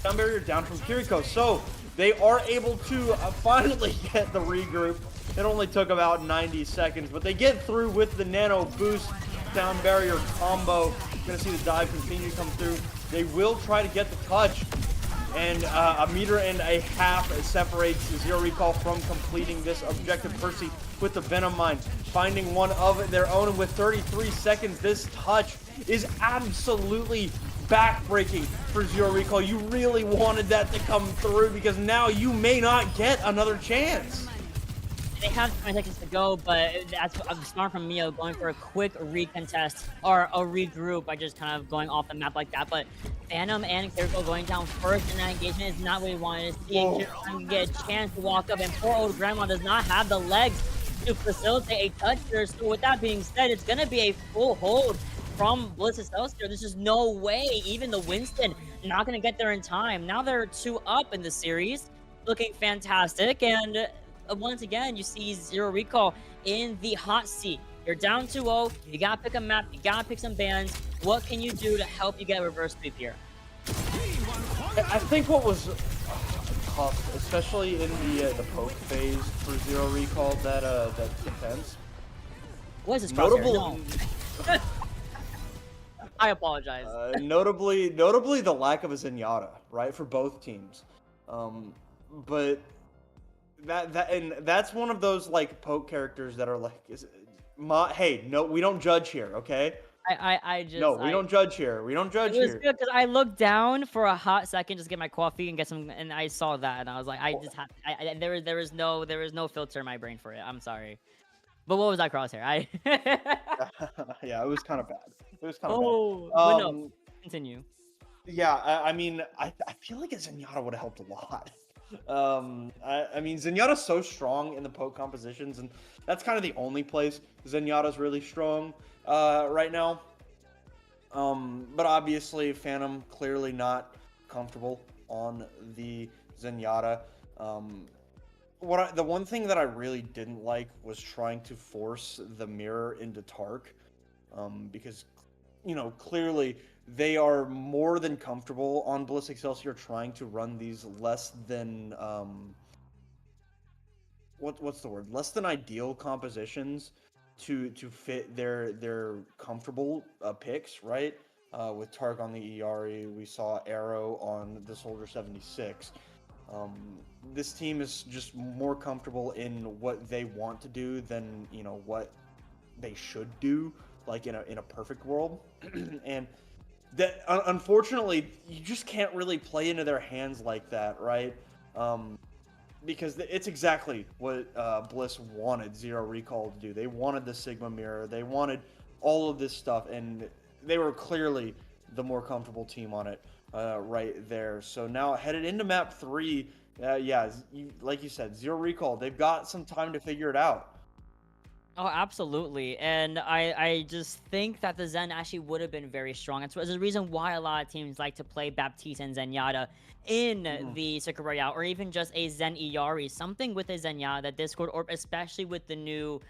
Down barrier down from Kiriko. So they are able to finally get the regroup. It only took about 90 seconds, but they get through with the Nano Boost down barrier combo. Gonna see the dive continue to come through. They will try to get the touch. And a meter and a half separates Zero Recall from completing this objective. Percy with the Venom Mine, finding one of their own. And with 33 seconds, this touch is absolutely backbreaking for Zero Recall. You really wanted that to come through because now you may not get another chance. They have 20 seconds to go, but that's smart from Mio, going for a quick recontest or a regroup by just kind of going off the map like that. But Phantom and Kiriko going down first in that engagement is not what we wanted to see. Kiriko get a chance to walk up, and poor old grandma does not have the legs to facilitate a touch there. So with that being said, it's going to be a full hold from Bliss Excelsior. There's just no way even the Winston not going to get there in time. Now they're 2 up in the series, looking fantastic. And once again, you see Zero Recall in the hot seat. You're down 2-0. You gotta pick a map. You gotta pick some bans. What can you do to help you get a reverse sweep here? I think what was tough, especially in the poke phase for Zero Recall, that defense. What is this crosshair? No. I apologize. Notably the lack of a Zenyatta, right, for both teams. But that's one of those like poke characters that are like, hey, no, we don't judge here, okay? We don't judge here. We don't judge here. It was here. good because I looked down for a hot second just to get my coffee and get some, and I saw that and I was like, there was no filter in my brain for it. I'm sorry. But what was that crosshair? Yeah, it was kind of bad. It was kind of bad. But no, continue. Yeah, I mean, I feel like a Zenyatta would have helped a lot. I mean, Zenyatta's so strong in the poke compositions, and that's kind of the only place Zenyatta's really strong right now. But obviously, Phantom clearly not comfortable on the Zenyatta. The one thing that I really didn't like was trying to force the mirror into Tark, because, you know, clearly they are more than comfortable on Bliss Excelsior trying to run these less than what's the word? Less than ideal compositions to fit their comfortable picks, right? With Tark on the Iari, we saw Arrow on the Soldier 76. This team is just more comfortable in what they want to do than, you know, what they should do, like in a perfect world. And that, unfortunately, you just can't really play into their hands like that, right? Because it's exactly what Bliss wanted Zero Recall to do. They wanted the Sigma Mirror. They wanted all of this stuff, and they were clearly the more comfortable team on it right there. So now, headed into map 3, yeah, like you said, Zero Recall, they've got some time to figure it out. Oh, absolutely. And I just think that the Zen actually would have been very strong. There's a reason why a lot of teams like to play Baptiste and Zenyatta in the Circuit Royale, or even just a Zen Iari. Something with a Zenyatta, Discord Orb, especially with the new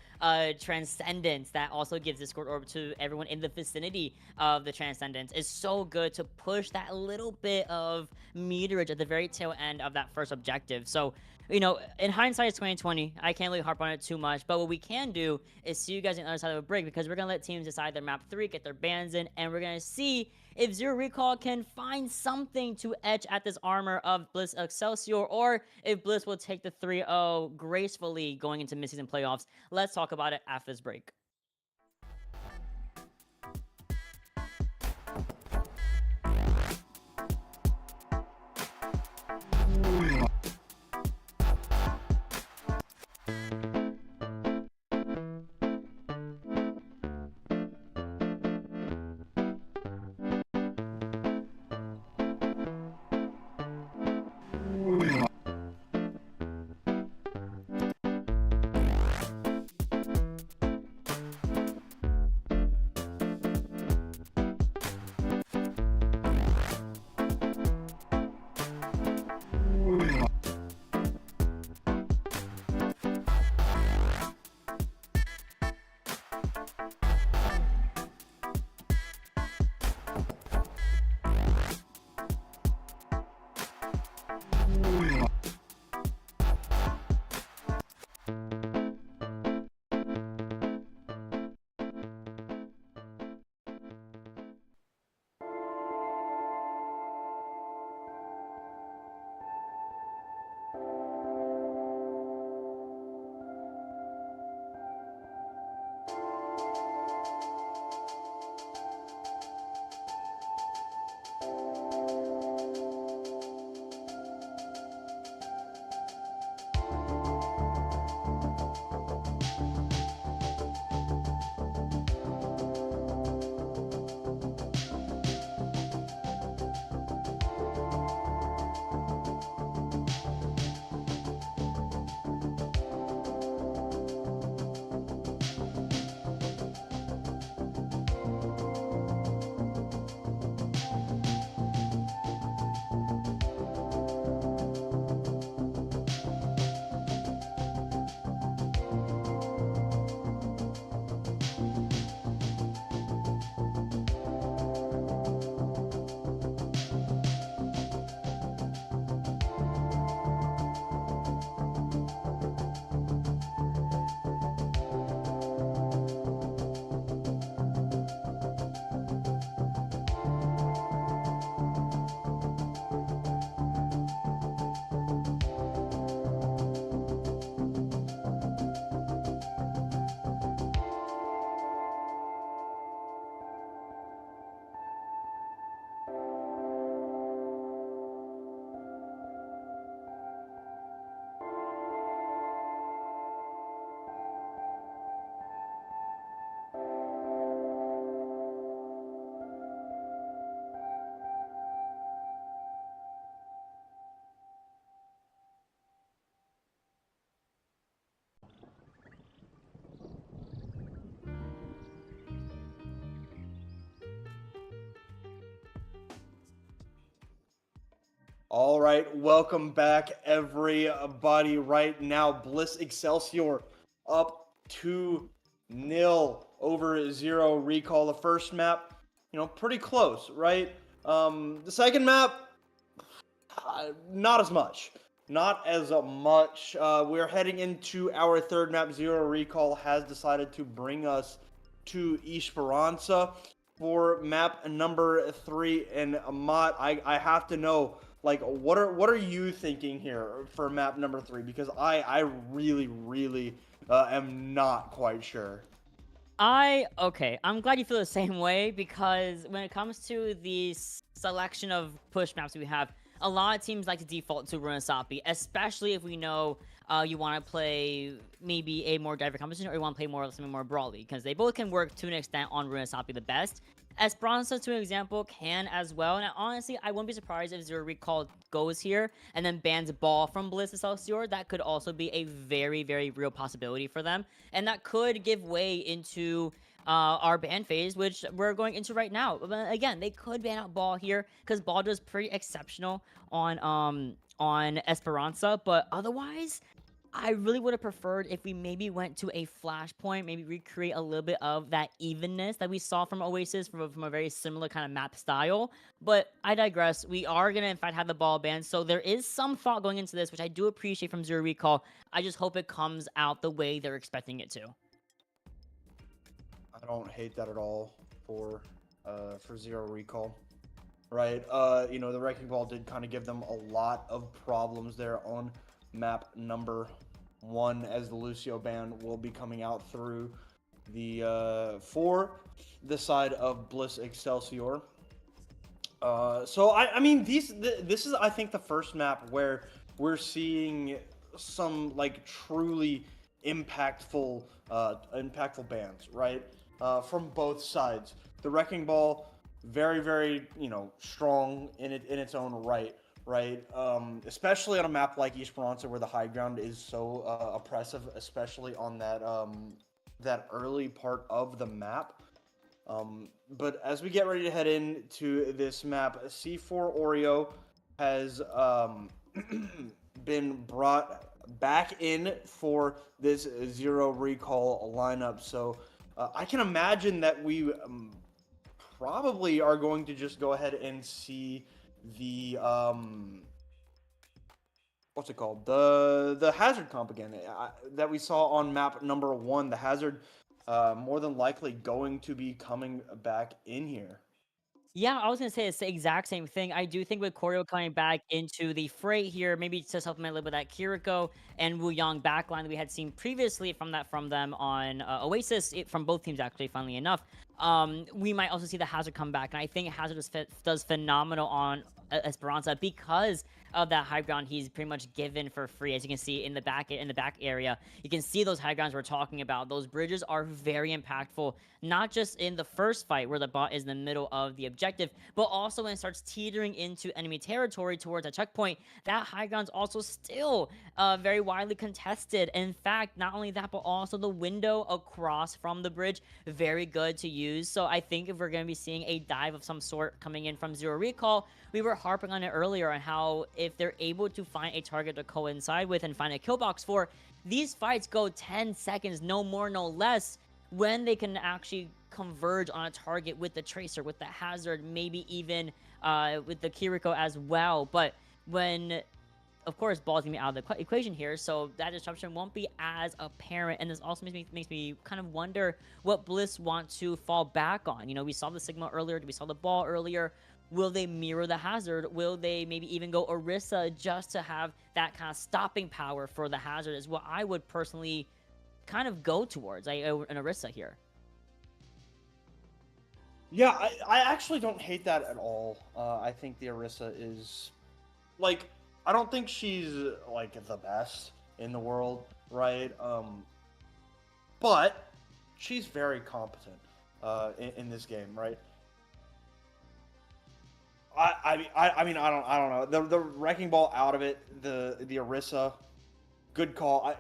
Transcendence that also gives Discord Orb to everyone in the vicinity of the Transcendence, is so good to push that little bit of meterage at the very tail end of that first objective. So, you know, in hindsight, it's 2020. I can't really harp on it too much, but what we can do is see you guys on the other side of a break, because we're going to let teams decide their map 3, get their bans in, and we're going to see if Zero Recall can find something to etch at this armor of Bliss Excelsior, or if Bliss will take the 3-0 gracefully going into mid-season playoffs. Let's talk about it after this break. All right, welcome back, everybody. Right now, Bliss Excelsior up 2-0 over Zero Recall. The first map, pretty close, right? The second map, not as much. Not as much. We're heading into our third map. Zero Recall has decided to bring us to Esperanza for map number 3. And Amat, I have to know, like, what are you thinking here for map number 3? Because I really am not quite sure. Okay, I'm glad you feel the same way, because when it comes to the selection of push maps we have, a lot of teams like to default to Runasapi, especially if we know you want to play maybe a more diverse competition, or you want to play something more broadly, because they both can work to an extent on Runasapi the best. Esperanza, to an example, can as well. And honestly, I wouldn't be surprised if Zero Recall goes here and then bans Ball from Bliss Excelsior. That could also be a very real possibility for them. And that could give way into our ban phase, which we're going into right now. But again, they could ban out Ball here, because Ball does pretty exceptional on Esperanza. But otherwise, I really would have preferred if we maybe went to a flashpoint, maybe recreate a little bit of that evenness that we saw from Oasis, from a very similar kind of map style. But I digress. We are going to, in fact, have the Ball ban, so there is some thought going into this, which I do appreciate from Zero Recall. I just hope it comes out the way they're expecting it to. I don't hate that at all for Zero Recall. Right, the Wrecking Ball did kind of give them a lot of problems there on map number 1, as the Lucio ban will be coming out through the for the side of Bliss Excelsior. So I mean, this is, I think, the first map where we're seeing some, like, truly impactful bans, right? From both sides. The Wrecking Ball, very strong in its own right, especially on a map like Esperanza, where the high ground is so oppressive, especially on that early part of the map. But as we get ready to head into this map, C4 Oreo has been brought back in for this Zero Recall lineup. So I can imagine that we probably are going to just go ahead and see the what's it called, the hazard comp again that we saw on map number 1. The hazard more than likely going to be coming back in here. Yeah, I was going to say it's the exact same thing. I do think with Koryo coming back into the fray here, maybe to supplement a little bit that Kiriko and Wu Yang backline that we had seen previously from them on Oasis, from both teams, actually, funnily enough, we might also see the Hazard come back. And I think Hazard does phenomenal on Esperanza because of that high ground he's pretty much given for free. As you can see in the back area, you can see those high grounds we're talking about. Those bridges are very impactful, not just in the first fight where the bot is in the middle of the objective, but also when it starts teetering into enemy territory towards a checkpoint. That high ground's also still very widely contested. In fact, not only that, but also the window across from the bridge, very good to use. So I think if we're going to be seeing a dive of some sort coming in from Zero Recall, we were harping on it earlier on how if they're able to find a target to coincide with and find a kill box for, these fights go 10 seconds, no more, no less, when they can actually converge on a target with the Tracer, with the Hazard, maybe even with the Kiriko as well. But when, of course, Ball's gonna be out of the equation here, so that disruption won't be as apparent. And this also makes me kind of wonder what Bliss want to fall back on. You know, we saw the Sigma earlier, we saw the Ball earlier. Will they mirror the Hazard? Will they maybe even go Orisa just to have that kind of stopping power for the Hazard, is what I would personally kind of go towards, an Orisa here. Yeah, I actually don't hate that at all. I think the Orisa is, like, I don't think she's, like, the best in the world, right? But she's very competent in this game, right? I mean, I don't know. The Wrecking Ball out of it, the Orisa, good call.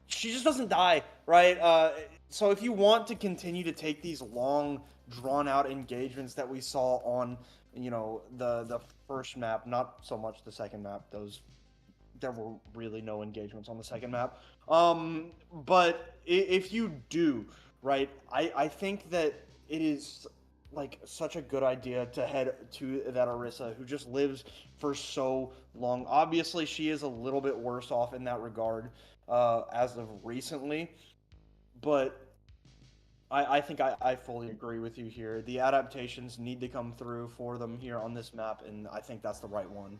She just doesn't die, right? So if you want to continue to take these long, drawn-out engagements that we saw on the first map, not so much the second map. There were really no engagements on the second map. But if you do, right, I think that it is like such a good idea to head to that Orisa who just lives for so long. Obviously, she is a little bit worse off in that regard as of recently, but I think I fully agree with you here. The adaptations need to come through for them here on this map, and I think that's the right one.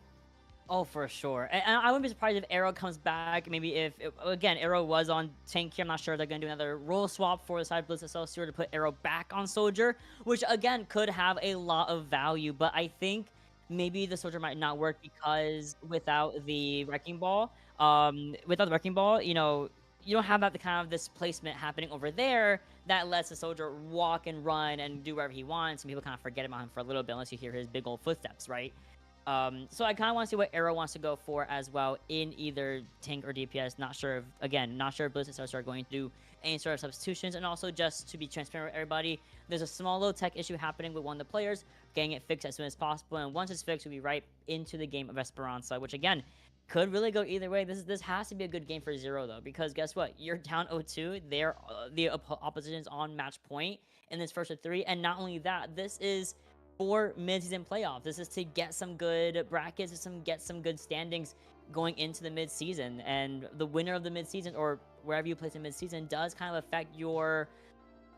Oh, for sure. And I wouldn't be surprised if Arrow comes back. Maybe again, Arrow was on tank here. I'm not sure if they're going to do another role swap for the side of Bliss Excelsior to put Arrow back on Soldier, which again could have a lot of value. But I think maybe the Soldier might not work because without the Wrecking Ball, you know, you don't have that the kind of displacement happening over there that lets the Soldier walk and run and do whatever he wants, and people kind of forget about him for a little bit unless you hear his big old footsteps, right? So I kind of want to see what Arrow wants to go for as well in either tank or DPS. Not sure if Bliss Excelsior are going to do any sort of substitutions. And also, just to be transparent with everybody, there's a small little tech issue happening with one of the players, getting it fixed as soon as possible. And once it's fixed, we'll be right into the game of Esperanza, which again could really go either way. This has to be a good game for Zero though, because guess what? You're down 0-2. The opposition is on match point in this first of 3, and not only that, this is for mid-season playoffs. This is to get some good brackets, get some good standings going into the mid-season, and the winner of the mid-season or wherever you place in mid-season does kind of affect your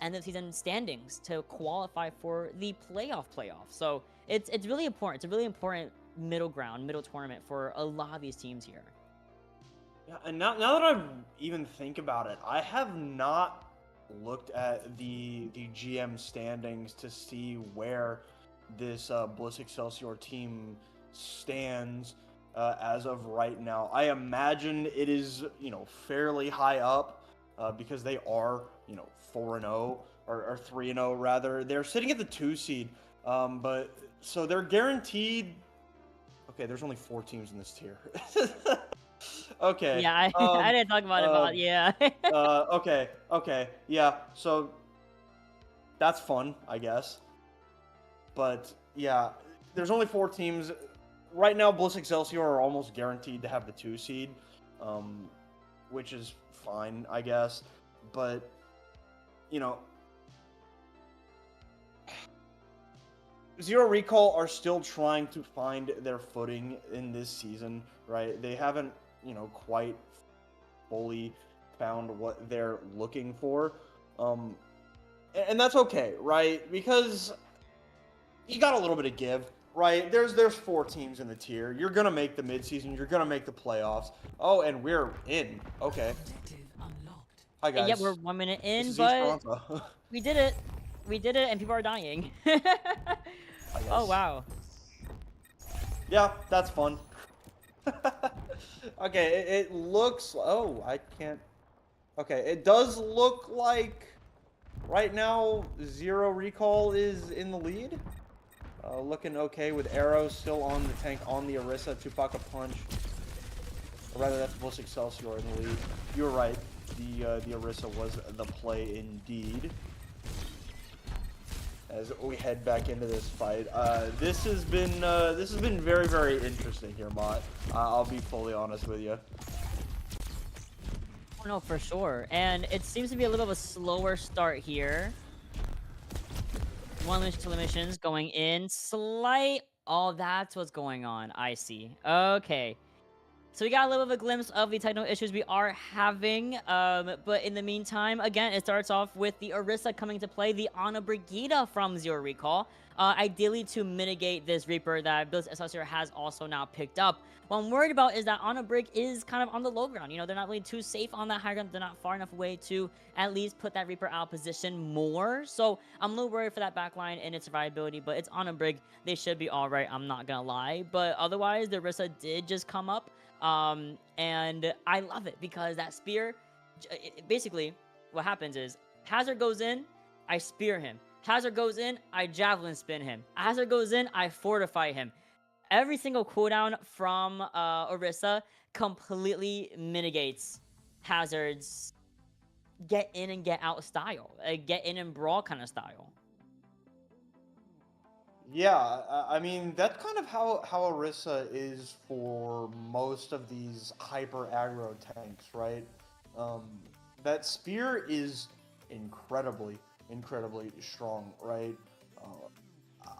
end of season standings to qualify for the playoff. So it's really important. It's a really important middle tournament for a lot of these teams here. Yeah, and now that I even think about it, I have not looked at the GM standings to see where this Bliss Excelsior team stands as of right now. I imagine it is, fairly high up because they are, 4-0 or 3-0 rather. They're sitting at the 2 seed, but so they're guaranteed. Okay, there's only 4 teams in this tier. Okay. Yeah, I didn't talk about it, but yeah. Okay, yeah. So that's fun, I guess. But yeah, there's only 4 teams right now. Bliss Excelsior are almost guaranteed to have the 2 seed, which is fine, I guess. But Zero Recall are still trying to find their footing in this season, right? They haven't, quite fully found what they're looking for. And that's okay, right? Because you got a little bit of give, right? There's 4 teams in the tier. You're going to make the midseason. You're going to make the playoffs. Oh, and we're in. Okay. Hi, guys. Yeah, we're 1 minute in, but we did it. We did it, and people are dying. Oh, wow. Yeah, that's fun. Okay, it looks... Oh, I can't... Okay, it does look like right now Zero Recall is in the lead. Looking okay with Arrow still on the tank on the Orisa. Tupac a punch. Or rather, that's Bliss Excelsior in the lead. You were right. The Orisa was the play indeed. As we head back into this fight, this has been very, very interesting here, Mott. I'll be fully honest with you. Oh no, for sure. And it seems to be a little of a slower start here. 1 mission, 2 missions going in. Slight. Oh, that's what's going on. I see. Okay. So we got a little bit of a glimpse of the technical issues we are having, but in the meantime, again, it starts off with the Orisa coming to play, the Ana Brigida from Zero Recall, ideally to mitigate this Reaper that Bliss Excelsior has also now picked up. What I'm worried about is that Ana Brig is kind of on the low ground. They're not really too safe on that high ground. They're not far enough away to at least put that Reaper out of position more. So I'm a little worried for that backline and its survivability, but it's Ana Brig. They should be all right. I'm not going to lie. But otherwise, the Orisa did just come up. And I love it because that spear, basically what happens is Hazard goes in, I spear him. Hazard goes in, I javelin spin him. Hazard goes in, I fortify him. Every single cooldown from Orisa completely mitigates Hazard's get in and get out style, get in and brawl kind of style. Yeah, I mean that's kind of how Orisa is for most of these hyper aggro tanks, right? Um, that spear is incredibly strong, right?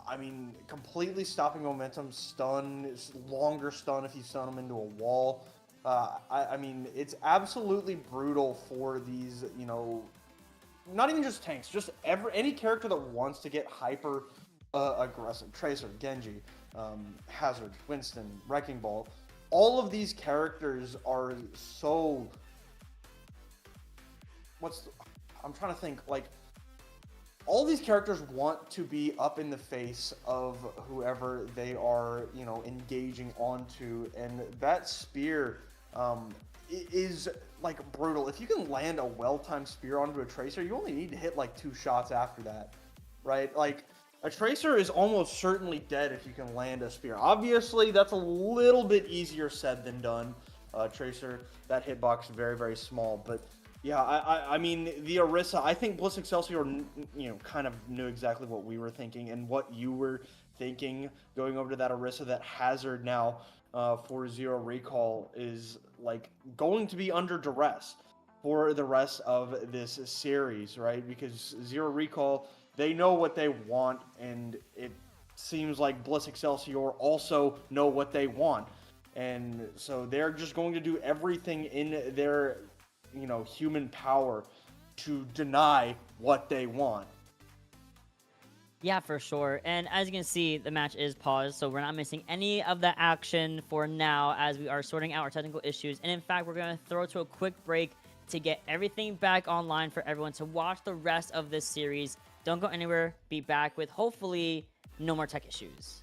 I mean, completely stopping momentum, stun, longer stun if you stun them into a wall. I mean, it's absolutely brutal for these, not even just tanks, just any character that wants to get hyper aggressive. Tracer, Genji, Hazard, Winston, Wrecking Ball. All of these characters are so. I'm trying to think. Like, all these characters want to be up in the face of whoever they are, engaging onto, and that spear is like brutal. If you can land a well-timed spear onto a Tracer, you only need to hit like 2 shots after that, right? Like, a Tracer is almost certainly dead if you can land a spear. Obviously, that's a little bit easier said than done. Tracer, that hitbox is very small, but yeah, I mean, the Orisa, I think Bliss Excelsior, kind of knew exactly what we were thinking and what you were thinking going over to that Orisa. That Hazard now for Zero Recall is, like, going to be under duress for the rest of this series, right? Because Zero Recall, they know what they want, and it seems like Bliss Excelsior also know what they want. And so they're just going to do everything in their human power to deny what they want. Yeah, for sure. And as you can see, the match is paused, so we're not missing any of the action for now as we are sorting out our technical issues. And in fact, we're going to throw to a quick break to get everything back online for everyone to watch the rest of this series. Don't go anywhere. Be back with hopefully no more tech issues.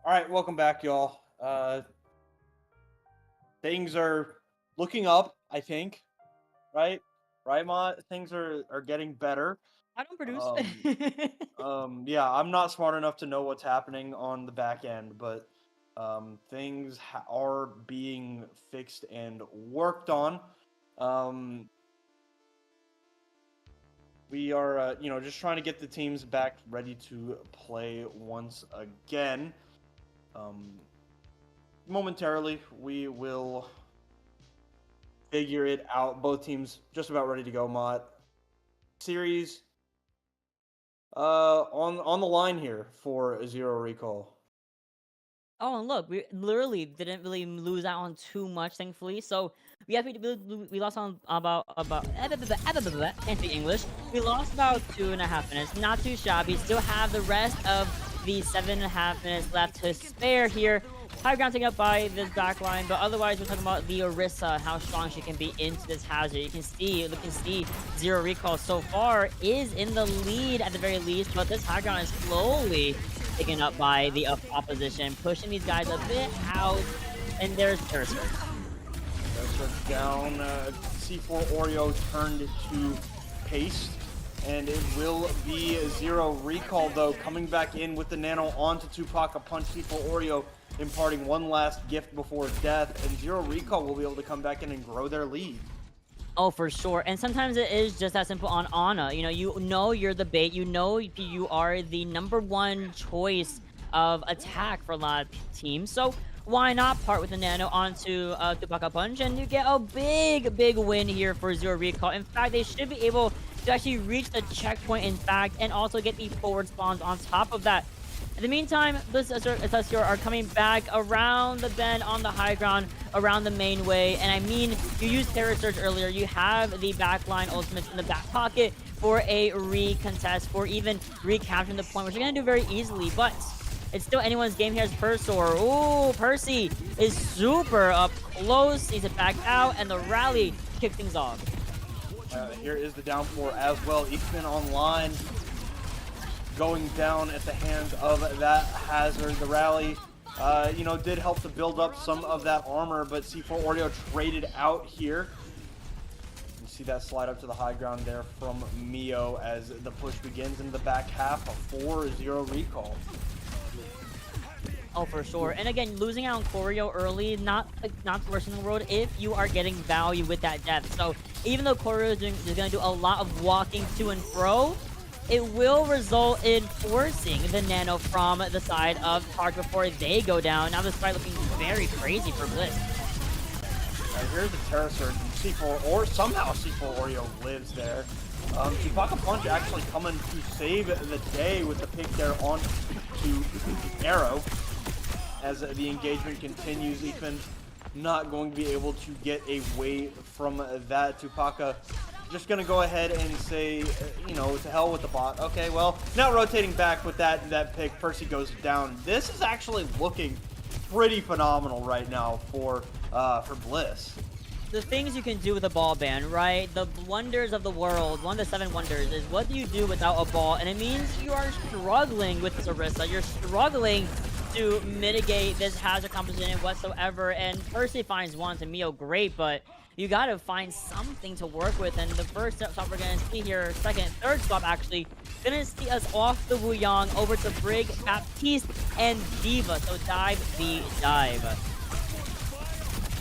All right, welcome back, y'all. Things are looking up, I think. Right, Mont? Things are getting better. I don't produce. Yeah, I'm not smart enough to know what's happening on the back end, but things are being fixed and worked on. We are, just trying to get the teams back ready to play once again. Momentarily, we will figure it out. Both teams just about ready to go, Mott. Series on the line here for Zero Recall. Oh, and look, we literally didn't really lose out on too much, thankfully. So we lost on about can't speak English. We lost about 2.5 minutes, not too shabby. Still have the rest of the 7.5 minutes left to spare here. High ground taken up by this back line, but otherwise we're talking about the Orisa, how strong she can be into this hazard. You can see Zero Recall so far is in the lead at the very least, but this high ground is slowly taken up by the opposition, pushing these guys a bit out, and there's Terracer. Terracer down, C4 Oreo turned to paste, and it will be Zero Recall though, coming back in with the nano onto Tupaka Punch. C4 Oreo imparting one last gift before death, and Zero Recall will be able to come back in and grow their lead. Oh, for sure. And sometimes it is just that simple on Ana. You know you're the bait. You know you are the #1 choice of attack for a lot of teams. So why not part with the nano onto Tupaka Punch, and you get a big win here for Zero Recall. In fact, they should be able to actually reach the checkpoint, in fact, and also get the forward spawns on top of that. In the meantime, Bliss Excelsior are coming back around the bend on the high ground, around the main way. And I mean, you used Terror Surge earlier. You have the backline ultimates in the back pocket for a recontest, for even recapturing the point, which you're going to do very easily. But it's still anyone's game here as Persor. Ooh, Percy is super up close. He's back out, and the rally kicks things off. Here is the down 4 as well. Eastman online, going down at the hands of that hazard. The rally, did help to build up some of that armor, but C4 Oreo traded out here. You see that slide up to the high ground there from Mio as the push begins in the back half of 4-0 Recall. Oh, for sure. And again, losing out on Choreo early, not the worst in the world if you are getting value with that depth. So even though Choreo is going to do a lot of walking to and fro, it will result in forcing the nano from the side of Tark before they go down. Now this fight looking very crazy for Bliss. Here's the Terror Surge from C4, or somehow C4 Oreo lives there. Tupaka Punch actually coming to save the day with the pick there on to Arrow. As the engagement continues, Ethan not going to be able to get away from that. Tupaka just going to go ahead and say, to hell with the bot. Okay, well, now rotating back with that pick, Percy goes down. This is actually looking pretty phenomenal right now for Bliss. The things you can do with a ball ban, right? The wonders of the world, one of the 7 wonders, is what do you do without a ball? And it means you are struggling with this Orisa. You're struggling to mitigate this hazard composition whatsoever. And Percy finds one to Mio, great, but you got to find something to work with. And the first stop we're going to see here, third stop actually, going to see us off the Wuyang over to Brig, Baptiste, and Diva. So dive the dive.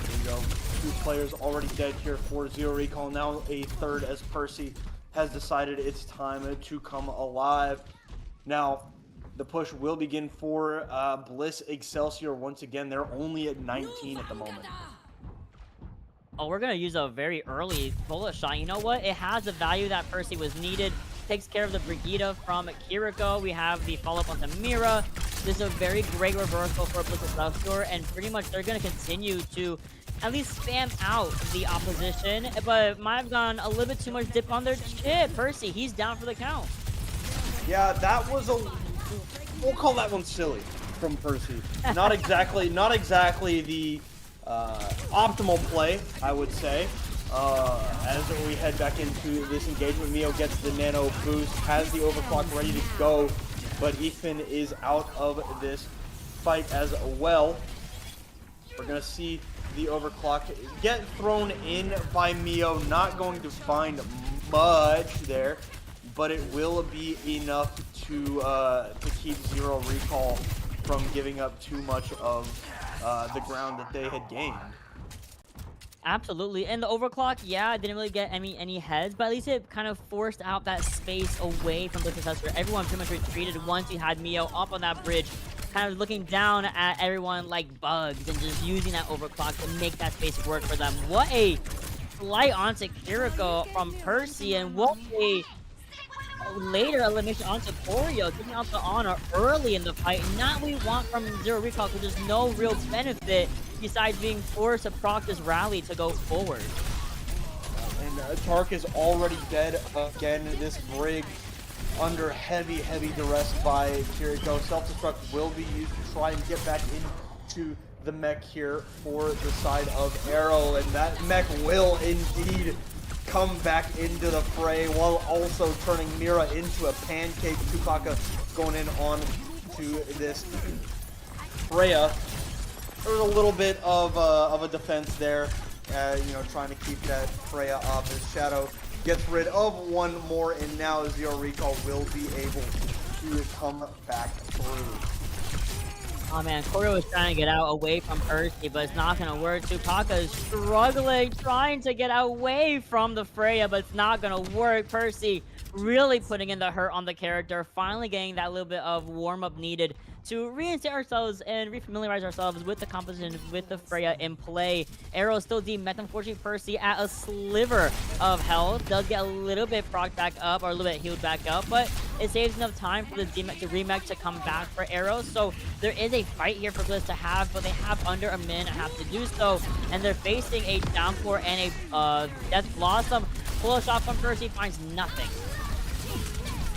There you go. 2 players already dead here for Zero Recall. Now a third as Percy has decided it's time to come alive. Now, the push will begin for Bliss Excelsior once again. They're only at 19 at the moment. Oh, we're going to use a very early bullet shot. You know what? It has the value that Percy was needed. Takes care of the Brigida from Kiriko. We have the follow-up onto Mira. This is a very great reversal for Bliss Excelsior, and pretty much they're going to continue to at least spam out the opposition, but might have gone a little bit too much dip on their chip. Percy, he's down for the count. Yeah, that was we'll call that one silly from Percy. Not exactly the optimal play, I would say. As we head back into this engagement, Mio gets the nano boost, has the overclock ready to go, but Ethan is out of this fight as well. We're going to see the overclock get thrown in by Mio. Not going to find much there, but it will be enough to keep Zero Recall from giving up too much of the ground that they had gained. Absolutely, and the overclock, yeah, didn't really get any heads, but at least it kind of forced out that space away from Bliss Excelsior. Everyone pretty much retreated once you had Mio up on that bridge, kind of looking down at everyone like bugs and just using that overclock to make that space work for them. What a flight onto Kiriko from Percy, and what a later elimination onto Choreo, taking out the honor early in the fight. Not what we want from Zero Recall, because there's no real benefit besides being forced to proc this rally to go forward. And Tark is already dead again. This Brig under heavy duress by Kiriko. Self-destruct will be used to try and get back into the mech here for the side of Arrow, and that mech will indeed come back into the fray while also turning Mira into a pancake. Tupaka going in on to this Freya. There's a little bit of a defense there, you know, trying to keep that Freya off. As Shadow gets rid of one more, and now Zero Recall will be able to come back through. Oh man, Choreo is trying to get out away from Percy, but it's not going to work. Tupaka is struggling, trying to get away from the Freya, but it's not going to work. Percy really putting in the hurt on the character, finally getting that little bit of warm-up needed to reinstate ourselves and refamiliarize ourselves with the composition, with the Freya in play. Arrow still demech. Unfortunately, Percy at a sliver of health does get a little bit proc back up, or a little bit healed back up, but it saves enough time for the remech to come back for Arrow. So there is a fight here for Bliss to have, but they have under a minute and a half to do so, and they're facing a Downpour and a Death Blossom. Pull shot from Percy, finds nothing.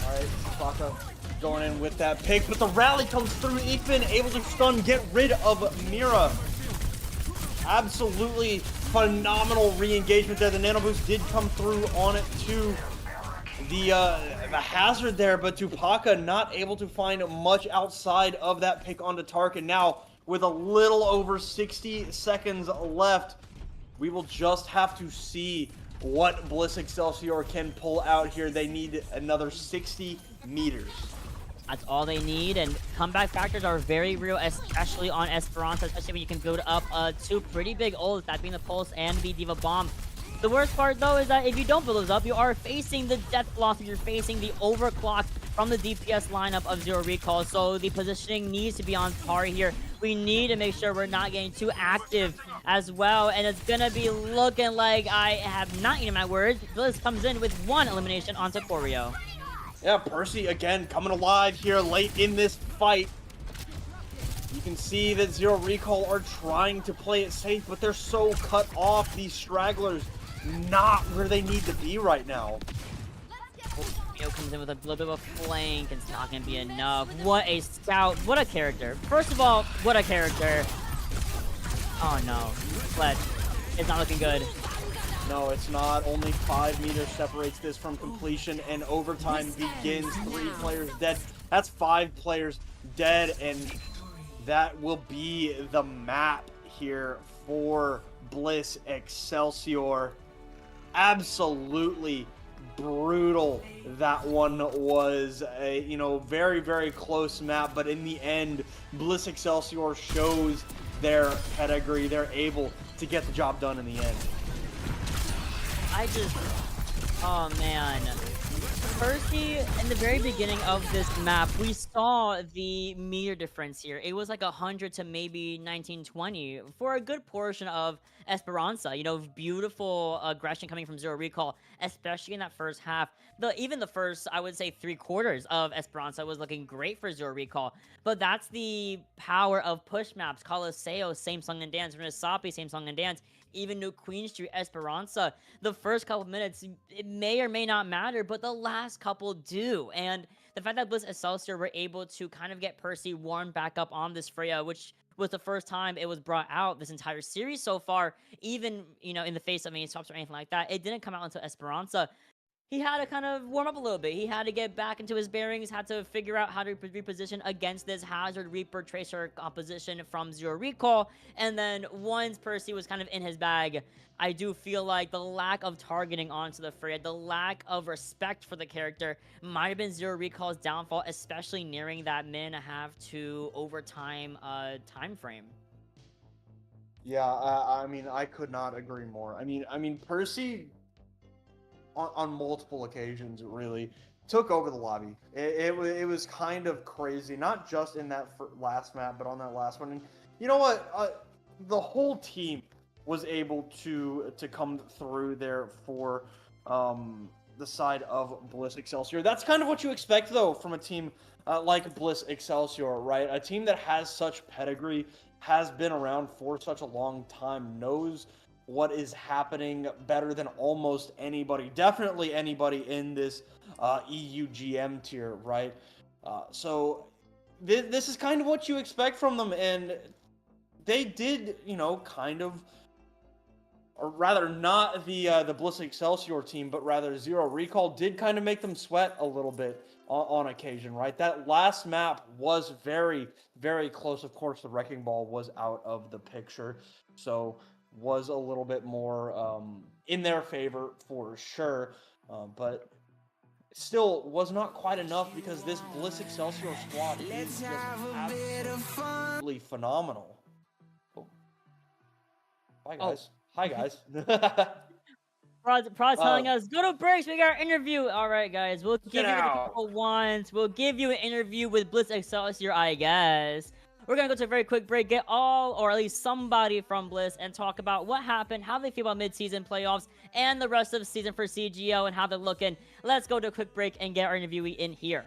Alright, Saka going in with that pick, but the rally comes through. Ikman able to stun, get rid of Mira. Absolutely phenomenal re-engagement there. The nano boost did come through on it to the hazard there, but Tupaka not able to find much outside of that pick onto Tarkin. Now, with a little over 60 seconds left, we will just have to see what Bliss Excelsior can pull out here. They need another 60 meters. That's all they need, and comeback factors are very real, especially on Esperanza, especially when you can build up two pretty big ults, that being the Pulse and the Diva Bomb. The worst part, though, is that if you don't build those up, you are facing the Death Blossom, you're facing the overclock from the DPS lineup of Zero Recall, so the positioning needs to be on par here. We need to make sure we're not getting too active as well, and it's gonna be looking like I have not eaten my words. Bliss comes in with one elimination onto Choreo. Yeah, Percy again coming alive here late in this fight. You can see that Zero Recall are trying to play it safe, but they're so cut off. These stragglers not where they need to be right now. Mio comes in with a little bit of a flank, and it's not going to be enough. What a scout. What a character. First of all, what a character. Oh no. Fletch. It's not looking good. No, it's not. Only 5 meters separates this from completion, and overtime begins. 3 players dead. That's 5 players dead, and that will be the map here for Bliss Excelsior. Absolutely brutal that one was. A, you know, very close map, but in the end, Bliss Excelsior shows their pedigree. They're able to get the job done in the end. Oh man. Percy, in the very beginning of this map, we saw the meter difference here. It was like 100 to maybe 1920 for a good portion of Esperanza. You know, beautiful aggression coming from Zero Recall, especially in that first half. Even the first, I would say, 3/4 of Esperanza was looking great for Zero Recall. But that's the power of push maps. Coliseo, same song and dance. Renasapi, same song and dance. Even New Queen Street, Esperanza, the first couple minutes, it may or may not matter, but the last couple do. And the fact that Bliss Excelsior were able to kind of get Percy warmed back up on this Freya, which was the first time it was brought out this entire series so far, even, you know, in the face of any swaps or anything like that, it didn't come out until Esperanza. he had to kind of warm up a little bit. He had to get back into his bearings, had to figure out how to reposition against this Hazard, Reaper, Tracer composition from Zero Recall. And then once Percy was kind of in his bag, I do feel like the lack of targeting onto the Freya, the lack of respect for the character might have been Zero Recall's downfall, especially nearing that min half to overtime time frame. Yeah, I mean, I could not agree more. I mean, Percy, on multiple occasions, really took over the lobby. It was kind of crazy, not just in that last map, but on that last one. And you know what? The whole team was able to come through there for the side of Bliss Excelsior. That's kind of what you expect, though, from a team like Bliss Excelsior, right? A team that has such pedigree, has been around for such a long time, knows what is happening better than almost anybody, definitely anybody in this EU GM tier, right? So this is kind of what you expect from them, and they did, you know, kind of, or rather not the Bliss Excelsior team, but rather Zero Recall did kind of make them sweat a little bit on occasion, right? That last map was very, very close. Of course, the Wrecking Ball was out of the picture, so was a little bit more in their favor for sure, but still was not quite enough because this Bliss Excelsior squad is just absolutely phenomenal. Oh. Bye, guys. Hi, guys. Prod telling us, go to breaks, we got our interview. All right, guys, we'll give you what the people want. We'll give you an interview with Bliss Excelsior, I guess. We're going to go to a very quick break, get all, or at least somebody from Bliss, and talk about what happened, how they feel about mid-season playoffs, and the rest of the season for CGL, and how they're looking. Let's go to a quick break and get our interviewee in here.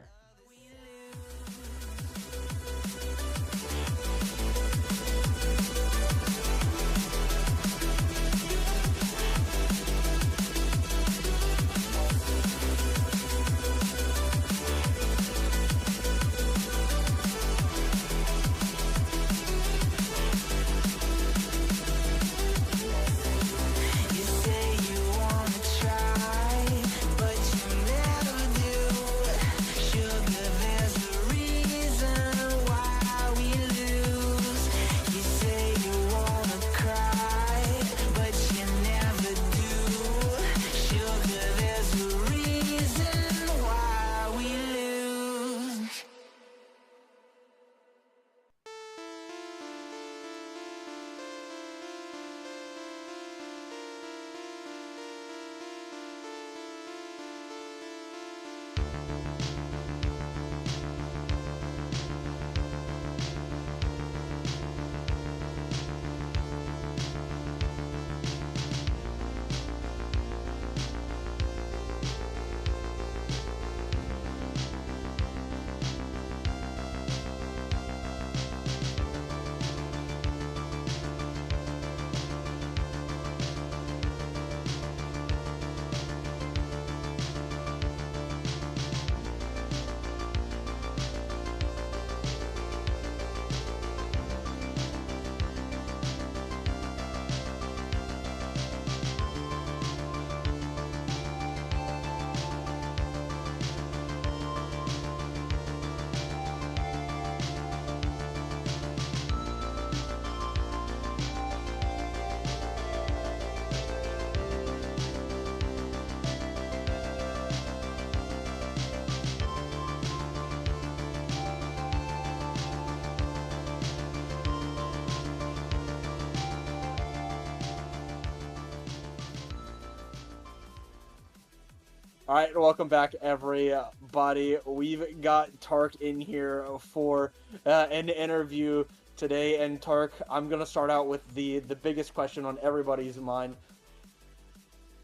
All right, welcome back, everybody. We've got Tark in here for an interview today, and Tark, I'm gonna start out with the biggest question on everybody's mind.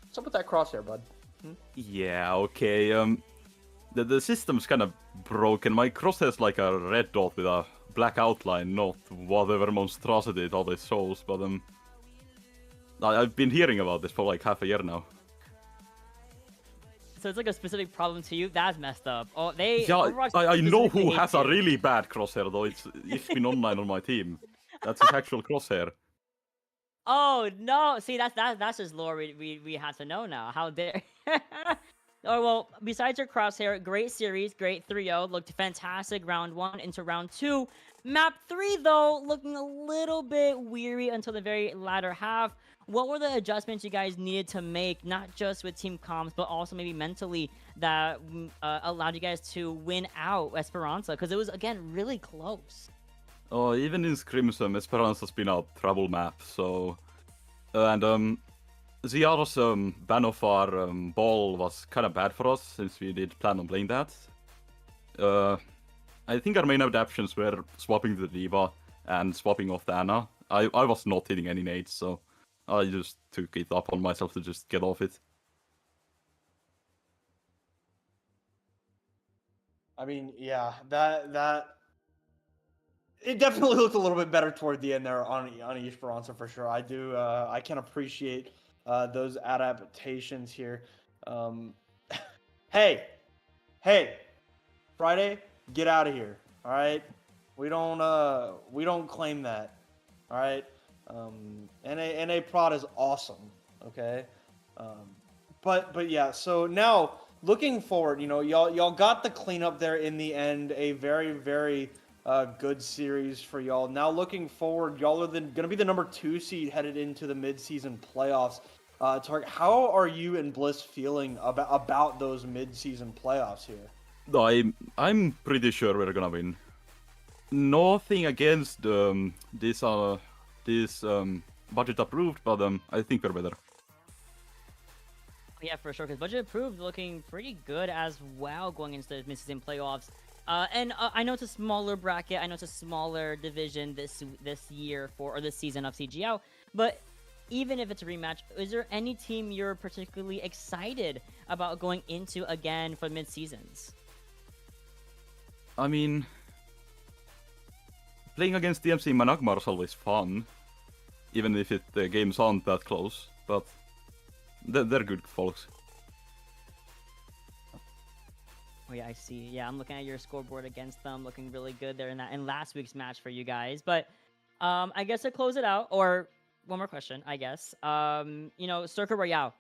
What's up with that crosshair, bud? Yeah, okay. The system's kind of broken. My crosshair's like a red dot with a black outline, not whatever monstrosity it always shows. But I've been hearing about this for like half a year now. So it's like a specific problem to you? That's messed up. Oh, they. Yeah, I know who has a you. really bad crosshair though. It's been online on my team. That's his actual crosshair. Oh no! See, that's just lore we had to know now. How dare? Oh, well, besides your Crosshair, great series, great 3-0, looked fantastic round 1 into round 2. Map 3, though, looking a little bit weary until the very latter half. What were the adjustments you guys needed to make, not just with team comms, but also maybe mentally, that allowed you guys to win out Esperanza? Because it was, again, really close. Oh, even in scrims, Esperanza's been a trouble map, so... and ZR's ban of our ball was kind of bad for us, since we did plan on playing that. I think our main adaptations were swapping the D.Va and swapping off the Ana. I was not hitting any nades, so I just took it up on myself to just get off it. I mean, yeah, that it definitely looked a little bit better toward the end there on Esperanza for sure. I can appreciate those adaptations here. Hey, Friday, get out of here. All right, we don't claim that. All right, NA prod is awesome. Okay, but yeah. So now looking forward, y'all got the cleanup there in the end. A very good series for y'all. Now looking forward, y'all are going to be the number 2 seed headed into the mid-season playoffs. Tark, how are you and Bliss feeling about those mid-season playoffs here? I'm pretty sure we're gonna win. Nothing against this budget approved, but I think we're better. Yeah, for sure, because budget approved looking pretty good as well going into the mid-season playoffs. And I know it's a smaller bracket, I know it's a smaller division this year or this season of CGL, but even if it's a rematch, is there any team you're particularly excited about going into again for mid-seasons? I mean, playing against DMC Managmar is always fun, even if the games aren't that close, but they're good folks. Oh yeah, I see. Yeah, I'm looking at your scoreboard against them, looking really good there in last week's match for you guys. But I guess to close it out, or one more question, I guess. Circuit Royale.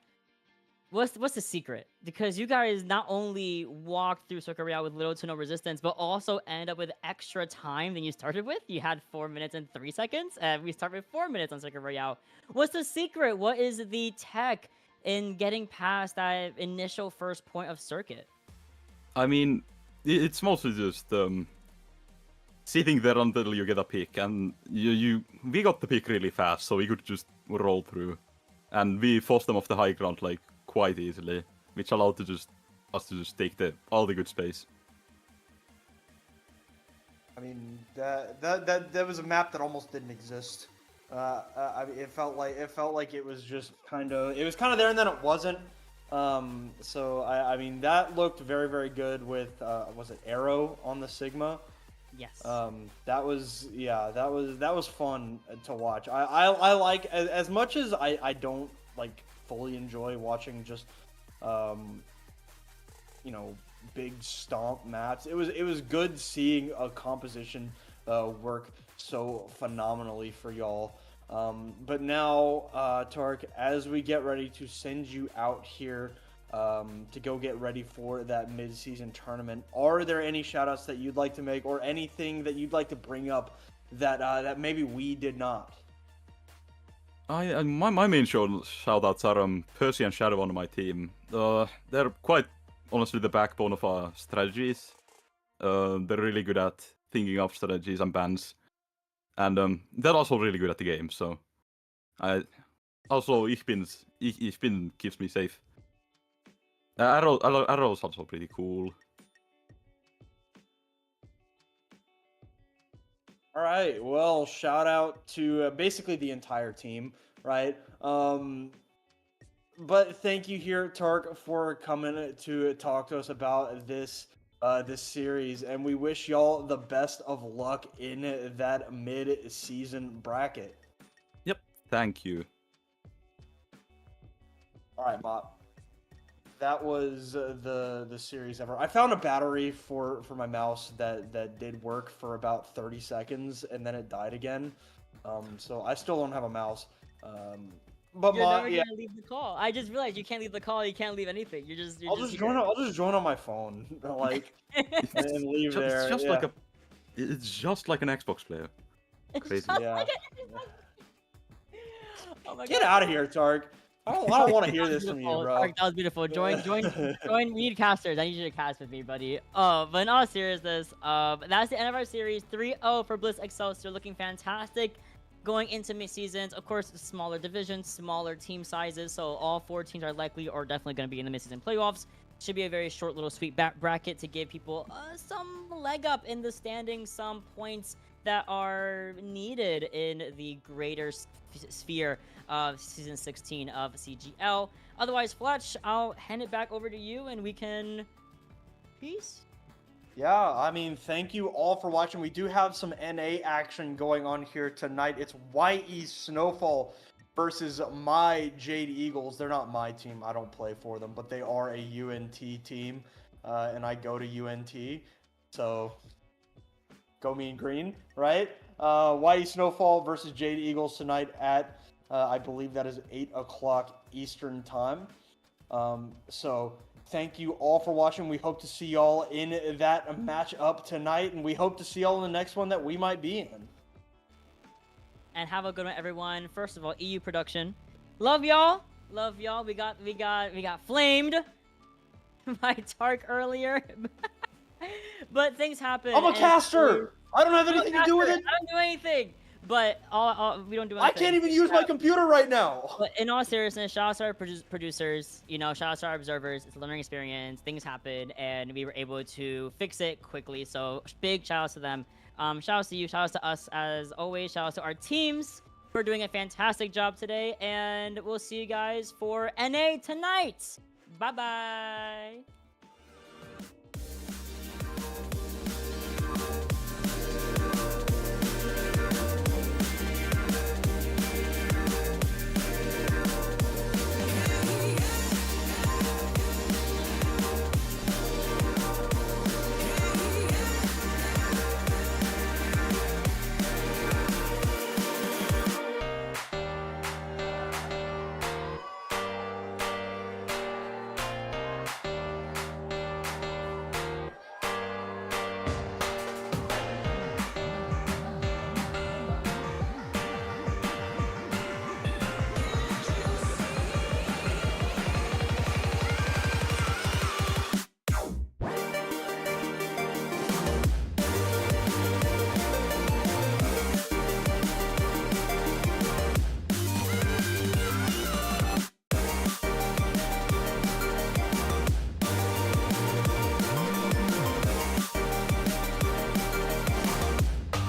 What's the secret? Because you guys not only walked through Circuit Royale with little to no resistance, but also end up with extra time than you started with. You had 4 minutes and 3 seconds, and we start with 4 minutes on Circuit Royale. What's the secret? What is the tech in getting past that initial first point of Circuit? I mean, it's mostly just sitting there until you get a pick, and we got the pick really fast, so we could just roll through, and we forced them off the high ground like quite easily, which allowed us to just take all the good space. I mean, that was a map that almost didn't exist. I mean, it felt like it was just kind of there, and then it wasn't. So I mean, that looked very good with was it Arrow on the Sigma? Yes. That was fun to watch. I like, as much as I don't like fully enjoy watching just big stomp maps. It was good seeing a composition work so phenomenally for y'all. But now, Tark, as we get ready to send you out here to go get ready for that mid-season tournament, are there any shout-outs that you'd like to make, or anything that you'd like to bring up that maybe we did not? My main shout-outs are Percy and Shadow on my team. They're quite honestly the backbone of our strategies. They're really good at thinking up strategies and bans. And they're also really good at the game, so Ich bin keeps me safe. Arrow's also pretty cool. All right, well, shout out to basically the entire team, right? But thank you here, Tark, for coming to talk to us about this series, and we wish y'all the best of luck in that mid-season bracket. Yep, thank you. All right, Bot. That was the series ever. I found a battery for my mouse that did work for about 30 seconds, and then it died again. So I still don't have a mouse. But You're never yeah, gonna leave the call. I just realized you can't leave the call. You can't leave anything. You're just. I'll just join on my phone, like, and leave there. It's just yeah. like a. It's just like an Xbox player. Crazy. Yeah. Oh my Get God. out of here, Tark. I don't want to hear this from you, Beautiful. bro. Tark, that was beautiful. Join. We need casters. I need you to cast with me, buddy. But in all seriousness, that's the end of our series. 3-0 for Bliss Excelsior, looking fantastic. Going into mid-seasons, of course, smaller divisions, smaller team sizes, so all 4 teams are likely or definitely going to be in the mid-season playoffs. Should be a very short little sweet bracket to give people some leg up in the standings, some points that are needed in the greater sphere of Season 16 of CGL. Otherwise, Fletch, I'll hand it back over to you and we can... Peace? Yeah, I mean, thank you all for watching. We do have some NA action going on here tonight. It's YE Snowfall versus my Jade Eagles. They're not my team. I don't play for them, but they are a UNT team, and I go to UNT. So, go mean green, right? YE Snowfall versus Jade Eagles tonight at, I believe that is 8 o'clock Eastern time. So... Thank you all for watching. We hope to see y'all in that matchup tonight, and we hope to see y'all in the next one that we might be in. And have a good one, everyone. First of all, EU production. Love y'all. Love y'all. We got flamed by Tark earlier. But things happen. I'm a caster. I don't have anything to do with it. I don't do anything. But we don't do anything. I can't even use my computer right now. But in all seriousness, shout out to our producers, you know, shout out to our observers. It's a learning experience. Things happen, and we were able to fix it quickly. So big shout outs to them. Shout outs to you. Shout outs to us as always. Shout outs to our teams for doing a fantastic job today. And we'll see you guys for NA tonight. Bye-bye.